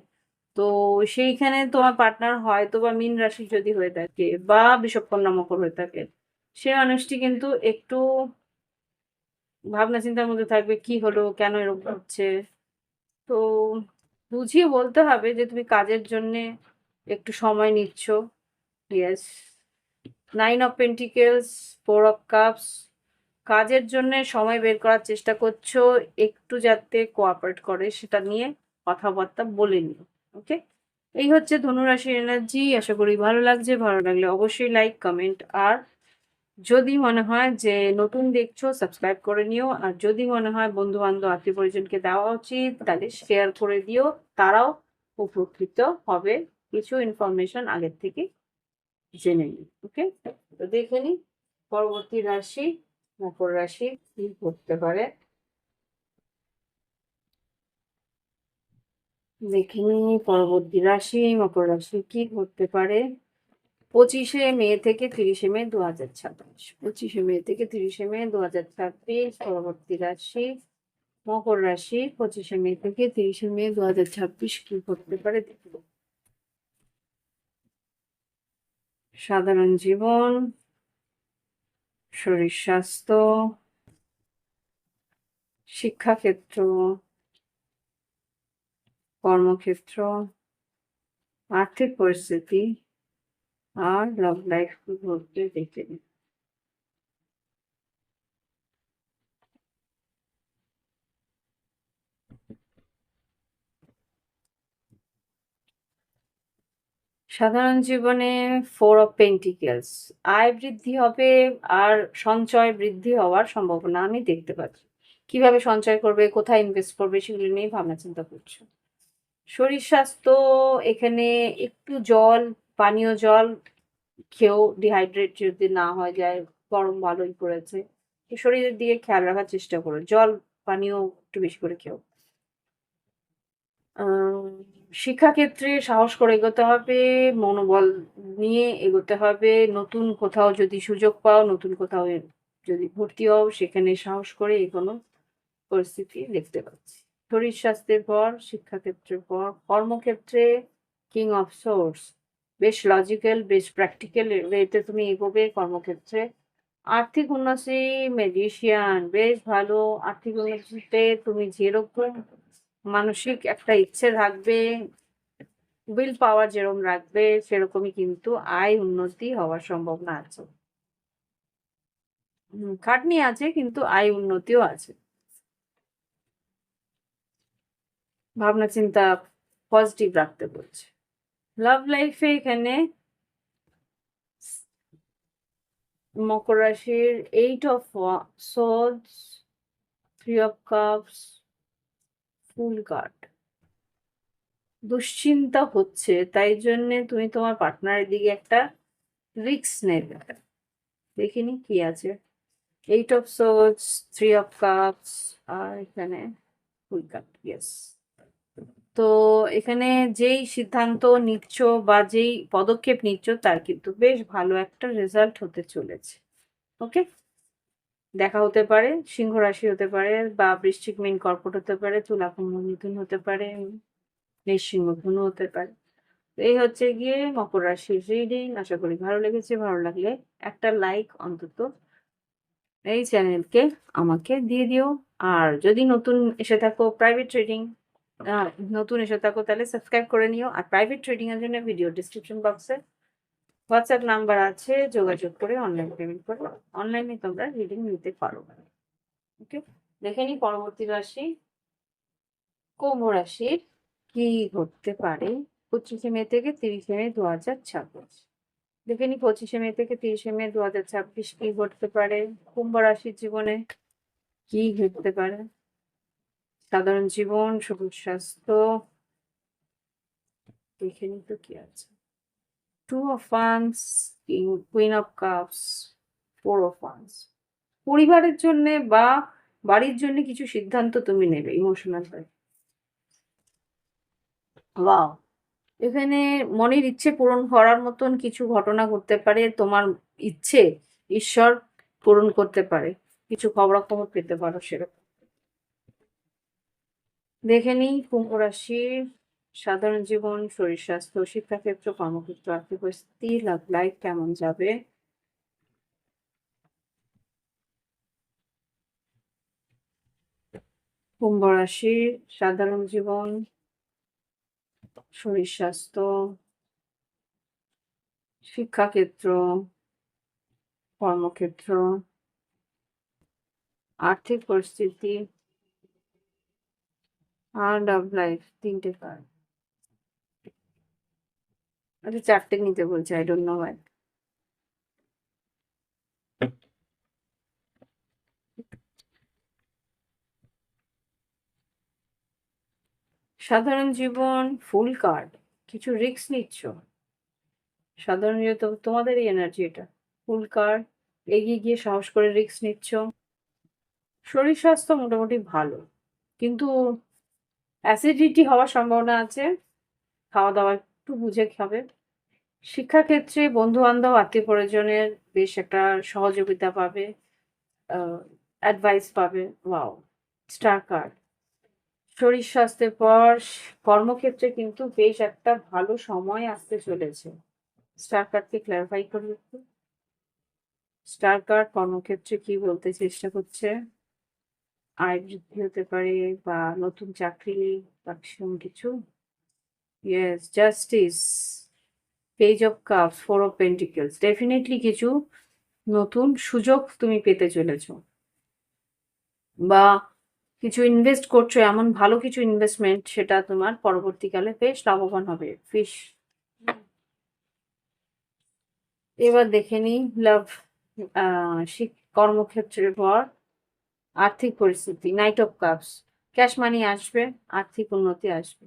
তো সেইখানে তোমার পার্টনার হয়তোবা মীন রাশি যদি হয়ে থাকে বা বিষবকন্যা মকর হয়ে থাকে, সে মানুষটি কিন্তু একটু ভাবনা চিন্তার মধ্যে থাকবে, কি হলো, কেন এরকম হচ্ছে। তো বুঝিয়ে বলতে হবে যে তুমি কাজের জন্যে একটু সময় নিচ্ছ। Yes, 9 of pentacles, 4 of cups, কাজের জন্য সময় বের করার চেষ্টা করছো, একটু যাতে কোঅপারেট করে সেটা নিয়ে কথাবার্তা বলে নিও। ওকে, এই হচ্ছে ধনুরাশির এনার্জি। আশা করি ভালো লাগছে। ভালো লাগলে অবশ্যই লাইক, কমেন্ট, আর যদি মনে হয় যে নতুন দেখছো সাবস্ক্রাইব করে নিও। আর যদি মনে হয় বন্ধু বান্ধব আত্মীয় পরিজনকে দেওয়া উচিত, তাহলে শেয়ার করে দিও, তারাও উপকৃত হবে কিছু ইনফরমেশন আগের থেকে জেনে নিই। ওকে, তো দেখে নিই পরবর্তী রাশি মকর রাশি কি করতে পারে। দেখে নিই পরবর্তী রাশি মকর রাশি কি করতে পারে 25শে মে থেকে 30শে মে 2026। 25শে মে থেকে 30শে মে 2026 পরবর্তী রাশি মকর রাশি। 25শে মে থেকে 30শে মে 2026 কি করতে পারে দেখব। সাধারণ জীবন, শরীর স্বাস্থ্য, শিক্ষাক্ষেত্র, কর্মক্ষেত্র, আর্থিক পরিস্থিতি, আর লাভ লাইফ কি ঘটবে দেখে নিন। সাধারণ জীবনে 4 অফ পেন্টিকেলস, আয় বৃদ্ধি হবে আর সঞ্চয় বৃদ্ধি হওয়ার সম্ভাবনা আমি দেখতে পাচ্ছি। কিভাবে সঞ্চয় করবে, কোথায় ইনভেস্ট করবে, সেগুলো নিয়ে ভাবনা চিন্তা করছো। শরীর স্বাস্থ্য, এখানে একটু জল, পানীয় জল খেয়েও ডিহাইড্রেট যদি না হয়ে যায়, গরম ভালোই পড়েছে, তো শরীরের দিকে খেয়াল রাখার চেষ্টা করো, জল পানীয় একটু বেশি করে খেও। আম শিক্ষাক্ষেত্রে সাহস করে এগোতে হবে, মনোবল নিয়ে এগোতে হবে। নতুন কোথাও যদি সুযোগ পাও, নতুন কোথাও যদি ভর্তি হও, সেখানে সাহস করে এগোনোর পরিস্থিতি দেখতে পাচ্ছি। শরীর স্বাস্থ্যের পর, শিক্ষাক্ষেত্রের পর, কর্মক্ষেত্রে কিং অফ সোর্স, বেশ লজিক্যাল, বেশ প্র্যাকটিক্যাল ওয়েতে তুমি এগোবে কর্মক্ষেত্রে। আর্থিক উন্নতি, ম্যাজিশিয়ান, বেশ ভালো। আর্থিক উন্নতিতে তুমি যেরকম মানসিক একটা ইচ্ছে রাখবে, উইল পাওয়ার যেরকম রাখবে, সেরকমই কিন্তু আয় উন্নতি হওয়ার সম্ভাবনা আছে। খাটনি আছে কিন্তু আয় উন্নতিও আছে। ভাবনা চিন্তা পজিটিভ রাখতে বলছে। লাভ লাইফে এখানে মকর রাশির 8 of swords, 3 of cups, fool card. দুশ্চিন্তা হচ্ছে, তাই জন্যে তুমি তোমার পার্টনারের দিকে একটা রিস্ক নেবে। দেখিনি কি আছে। 8 অফ সোর্ডস, 3 অফ কাপস, আর এখানে ফুল কার্ড। ইয়েস, তো এখানে যেই সিদ্ধান্ত নিচ্ছ বা যেই পদক্ষেপ নিচ্ছ তার কিন্তু বেশ ভালো একটা রেজাল্ট হতে চলেছে। ওকে? দেখা হতে পারে, সিংহ রাশি হতে পারে বা বৃশ্চিক, মীন, কর্কট হতে পারে, তুলা, কুম্ভ, মিথুন হতে পারে, সিংহ, ধনু হতে পারে। তো এই হচ্ছে গিয়ে মকর রাশির রিডিং। আশা করি ভালো লেগেছে। ভালো লাগলে একটা লাইক অন্তত এই চ্যানেলকে আমাকে দিয়ে দিও। আর যদি নতুন এসে থাকো প্রাইভেট ট্রেডিং নতুন এসে থাকো তাহলে সাবস্ক্রাইব করে নিও। আর প্রাইভেট ট্রেডিং এর জন্য ভিডিও ডিসক্রিপশন বক্সে হোয়াটসঅ্যাপ নাম্বার আছে, যোগাযোগ করে অনলাইন পেমেন্ট করে অনলাইনে তোমরা রিডিং নিতে পারো। ওকে, দেখে নিই পরবর্তী রাশি কুম্ভ রাশির কি ঘটতে পারে 25শে মে থেকে 30শে মে 2026। দেখে নিই 25শে মে থেকে 30শে মে 2026 কি ঘটতে পারে কুম্ভ রাশির জীবনে, কি ঘটতে পারে। সাধারণ জীবন, সবুজ স্বাস্থ্য, দেখে নিই তো কি আছে। Two of wands, queen of cups, four of wands. পরিবারের জন্য বা বাড়ির জন্য কিছু সিদ্ধান্ত তুমি নেবে ইমোশনাল হয়ে। ওয়াও, এখানে মনের ইচ্ছে পূরণ করার মতন কিছু ঘটনা ঘটতে পারে। তোমার ইচ্ছে ঈশ্বর পূরণ করতে পারে, কিছু খবরাখবর পেতে পারো সেরকম। দেখে নিই কুম্ভ রাশির সাধারণ জীবন, শরীর স্বাস্থ্য, শিক্ষাক্ষেত্র, কর্মক্ষেত্র, আর্থিক পরিস্থিতি, লাভ লাইফ কেমন যাবে। কুম্ভ রাশির সাধারণ জীবন, শরীর স্বাস্থ্য, শিক্ষাক্ষেত্র, কর্মক্ষেত্র, আর্থিক পরিস্থিতি আর লাভ লাইফ। তিনটে কার্ড, আচ্ছা চারটে নিতে বলছে, আই ডোন্ট নো ওয়াই। সাধারণ জীবন ফুল কার্ড, কিছু রিস্ক নিচ্ছ। সাধারণ যেহেতু তোমাদেরই এনার্জি এটা, ফুল কার্ড, এগিয়ে গিয়ে সাহস করে রিস্ক নিচ্ছ। শরীর স্বাস্থ্য মোটামুটি ভালো, কিন্তু অ্যাসিডিটি হওয়ার সম্ভাবনা আছে, খাওয়া দাওয়া একটু বুঝে খাবে। শিক্ষাক্ষেত্রে বন্ধু বান্ধব আত্মীয় পরিজনের বেশ একটা সহযোগিতা পাবে, অ্যাডভাইস পাবে। Wow, star card. শরীর স্বাস্থ্যের পর কর্মক্ষেত্রে কিন্তু বেশ একটা ভালো সময় আসতে চলেছে। স্টার কার্ডকে ক্লারিফাই করি একটু। স্টার কার্ড কর্মক্ষেত্রে কি বলতে চেষ্টা করছে, আয় বৃদ্ধি হতে পারে বা নতুন চাকরি বা সেরকম কিছু। Yes, justice, page of cups, four of pentacles. Definitely কিছু নতুন সুযোগ তুমি পেতে চলেছো, বা কিছু ইনভেস্ট করছো, এমন ভালো কিছু ইনভেস্টমেন্ট সেটা তোমার পরবর্তীকালে বেশ লাভবান হবে। ফিশ। এবার দেখে নিই লাভ, কর্মক্ষেত্রের পর আর্থিক পরিস্থিতি, knight of cups. Cash money আসবে, আর্থিক উন্নতি আসবে।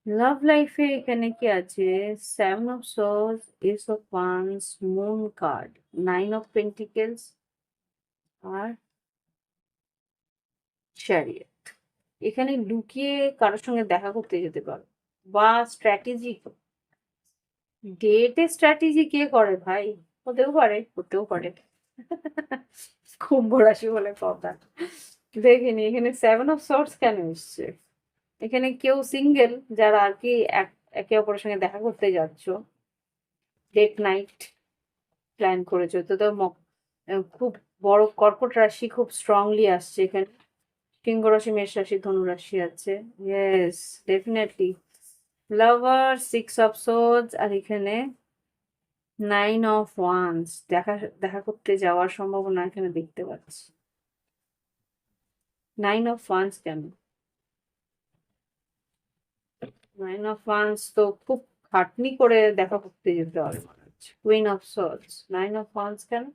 লাভ লাইফে এখানে কি আছে, seven of swords, ace of wands, moon card, nine of pentacles আর চ্যারিয়ট। এখানে লুকিয়ে কারোর সঙ্গে দেখা করতে যেতে পারো, বা স্ট্র্যাটেজি, ডেটে স্ট্র্যাটেজি কে করে ভাই, হতেও পারে, হতেও পারে। কুম্ভ রাশি বলে কথা। দেখিনি এখানে সেভেন অফ সোর্স কেন এসছে। এখানে কেউ সিঙ্গেল যারা আর কি একে অপরের সঙ্গে দেখা করতে যাচ্ছ, ডেট নাইট প্ল্যান করেছো, তো তো খুব বড় কর্কট রাশি খুব স্ট্রংলি আসছে এখানে। সিংহ রাশি, মেষ রাশি, ধনু রাশি আছে। Yes, definitely lover, six of swords আর এখানে নাইন অফ ওয়ান্স। দেখা দেখা করতে যাওয়ার সম্ভাবনা এখানে দেখতে পাচ্ছি। নাইন অফ ওয়ান্স কেন, নাইন অফ ওয়ান্স তো খুব খাটনি করে দেখা করতে যেতে হবে মনে হচ্ছে। Queen of source, nine of wands কেন,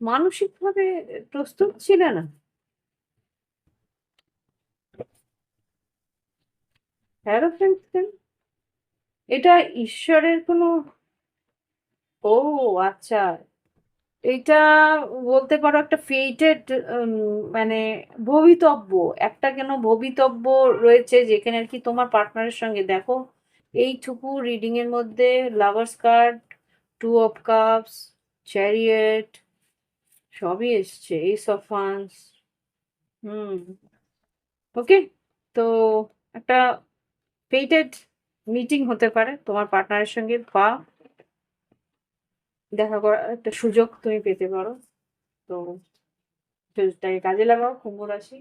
মানসিকভাবে প্রস্তুত ছিলে না। হ্যারোফেন্ট কেন, এটা ঈশ্বরের কোনো, ও আচ্ছা, এটা বলতে পারো একটা ফেটেড, মানে ভবিতব্য, একটা কেন ভবিতব্য রয়েছে যেখানে আর কি তোমার পার্টনারের সঙ্গে দেখো এইটুকু রিডিং এর মধ্যে lovers card, two of cups, chariot সবই এসছে, এইস অফ ওয়ান্স। হুম, ওকে। তো একটা ফেটেড মিটিং হতে পারে তোমার পার্টনারের সঙ্গে, বা দেখা করার একটা সুযোগ তুমি পেতে পারো। তো সুযোগটাকে কাজে লাগাও কুম্ভ রাশি।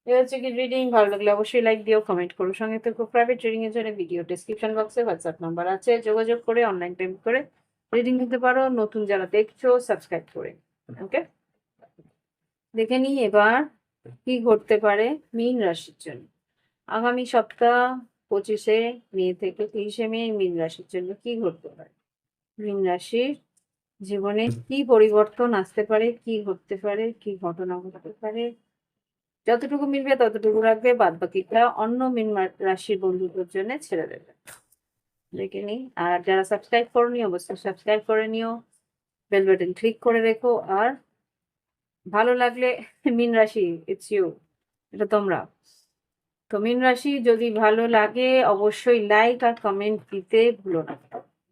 এ হচ্ছে কি রিডিং। ভালো লাগলে অবশ্যই লাইক দিও, কমেন্ট করো। সঙ্গে তো প্রাইভেট রিডিং এর জন্য ভিডিও ডেসক্রিপশন বক্সে হোয়াটসঅ্যাপ নাম্বার আছে, যোগাযোগ করে অনলাইন পেমেন্ট করে রিডিং নিতে পারো। নতুন যারা দেখছো সাবস্ক্রাইব করে। ওকে, দেখে নিই এবার কি ঘটতে পারে মীন রাশির জন্য আগামী সপ্তাহ 25শে মে থেকে 30শে মে। মীন রাশির জন্য কি ঘটতে পারে, মীন রাশির জীবনে কি পরিবর্তন আসতে পারে, কি ঘটতে পারে, কি ঘটনা ঘটতে পারে। যতটুকু মিলবে ততটুকু রাখবে, বাদ বাকিটা অন্য মীন রাশির বন্ধুদের জন্য ছেড়ে দেবে। দেখে নিই। আর যারা সাবস্ক্রাইব করোনি অবশ্যই সাবস্ক্রাইব করে নিও, বেল বাটন ক্লিক করে রেখো। আর ভালো লাগলে মীন রাশি, ইটস ইউ, এটা তোমরা। তো মীন রাশি যদি ভালো লাগে অবশ্যই লাইক আর কমেন্ট দিতে ভুলো না।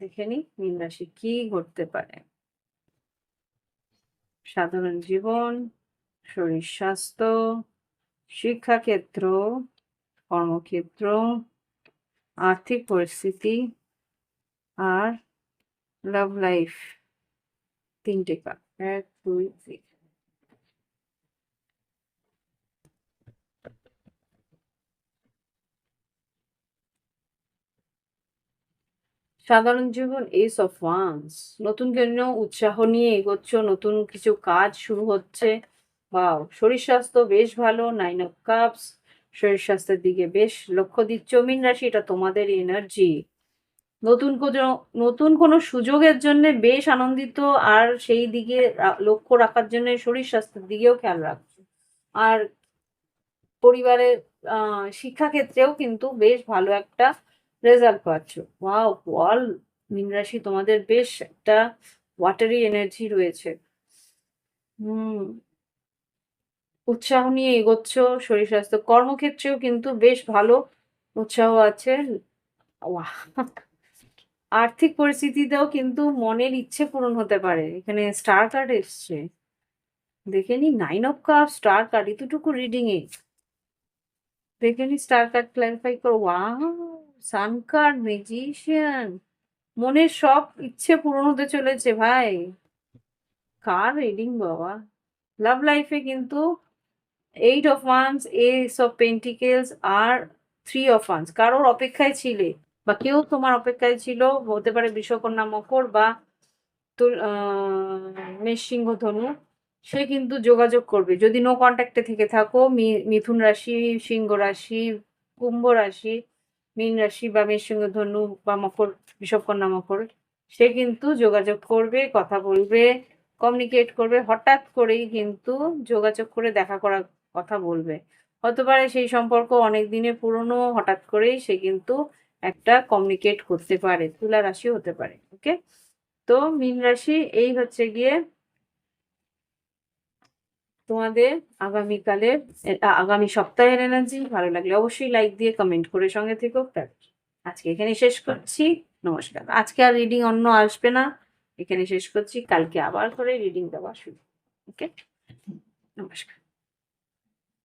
দেখে নিই মীন রাশি কি ঘটতে পারে। সাধারণ জীবন, শরীর স্বাস্থ্য, শিক্ষাক্ষেত্র, কর্মক্ষেত্র, আর্থিক পরিস্থিতি আর লাভ লাইফ। 3টে কার্ড, 1 2 3। সাধারণ জীবন, এস অফ ওয়ান্স। নতুন জন্য উৎসাহ নিয়ে এগোচ্ছ, নতুন কিছু কাজ শুরু হচ্ছে। ওয়াও, শরীর স্বাস্থ্য বেশ ভালো। 9 অফ কাপস, শরীর স্বাস্থ্যের দিকে বেশ লক্ষ্য দিচ্ছ। মীন রাশি, এটা তোমাদের এনার্জি। নতুন কোনো নতুন কোনো সুযোগের জন্য বেশ আনন্দিত, আর সেই দিকে লক্ষ্য রাখার জন্য শরীর স্বাস্থ্যের দিকেও খেয়াল রাখছো। আর পরিবারের শিক্ষাক্ষেত্রেও কিন্তু বেশ ভালো একটা রেজাল্ট পাচ্ছ। ওয়াও, বল মীন রাশি তোমাদের বেশ একটা ওয়াটারি এনার্জি রয়েছে। হুম, উৎসাহ নিয়ে এগোচ্ছ। শরীর স্বাস্থ্য কর্মক্ষেত্রেও কিন্তু বেশ ভালো উৎসাহ আছে। ওয়াহ, আর্থিক পরিস্থিতিতেও কিন্তু মনের ইচ্ছে পূরণ হতে পারে। এখানে স্টার কার্ড এসছে, দেখে নি 9 অফ কাপ, স্টার কার্ড এতটুকু রিডিং এ। দেখে নি স্টার কার্ড ক্ল্যারিফাই করো। Wow, sun card, magician. মনের সব ইচ্ছে পূরণ হতে চলেছে ভাই। কার রিডিং বাবা। লাভ লাইফে কিন্তু 8 of wands, ace of pentacles আর 3 অফ ওয়ান্স। কারোর অপেক্ষায় ছিলে বা কেউ তোমার অপেক্ষায় ছিল, হতে পারে বৃষকন্যা মকর বা মেষ সিংহ ধনু। সে কিন্তু যোগাযোগ করবে যদি নো কন্ট্যাক্টে থেকে থাকো। মিথুন রাশি, সিংহ রাশি, কুম্ভ রাশি, মীন রাশি বা মেষ সিংহ ধনু বা মকর, বৃষকন্যা মকর, সে কিন্তু যোগাযোগ করবে, কথা বলবে, কমিউনিকেট করবে। হঠাৎ করেই কিন্তু যোগাযোগ করে দেখা করার কথা বলবে। হতে পারে সেই সম্পর্ক অনেক দিনের পুরনো, হঠাৎ করেই সে কিন্তু একটা কমিউনিকেট করতে পারে। তুলা রাশি হতে পারে। ওকে, তো মীন রাশি এই হচ্ছে গিয়ে তোমাদের আগামীকালের আগামী সপ্তাহের এনার্জি। ভালো লাগলে অবশ্যই লাইক দিয়ে কমেন্ট করে সঙ্গে থেকো। আজকে এখানে শেষ করছি। নমস্কার। আজকে আর রিডিং অন্য আসবে না, এখানে শেষ করছি। কালকে আবার করে রিডিং দেওয়া শুরু। ওকে, নমস্কার।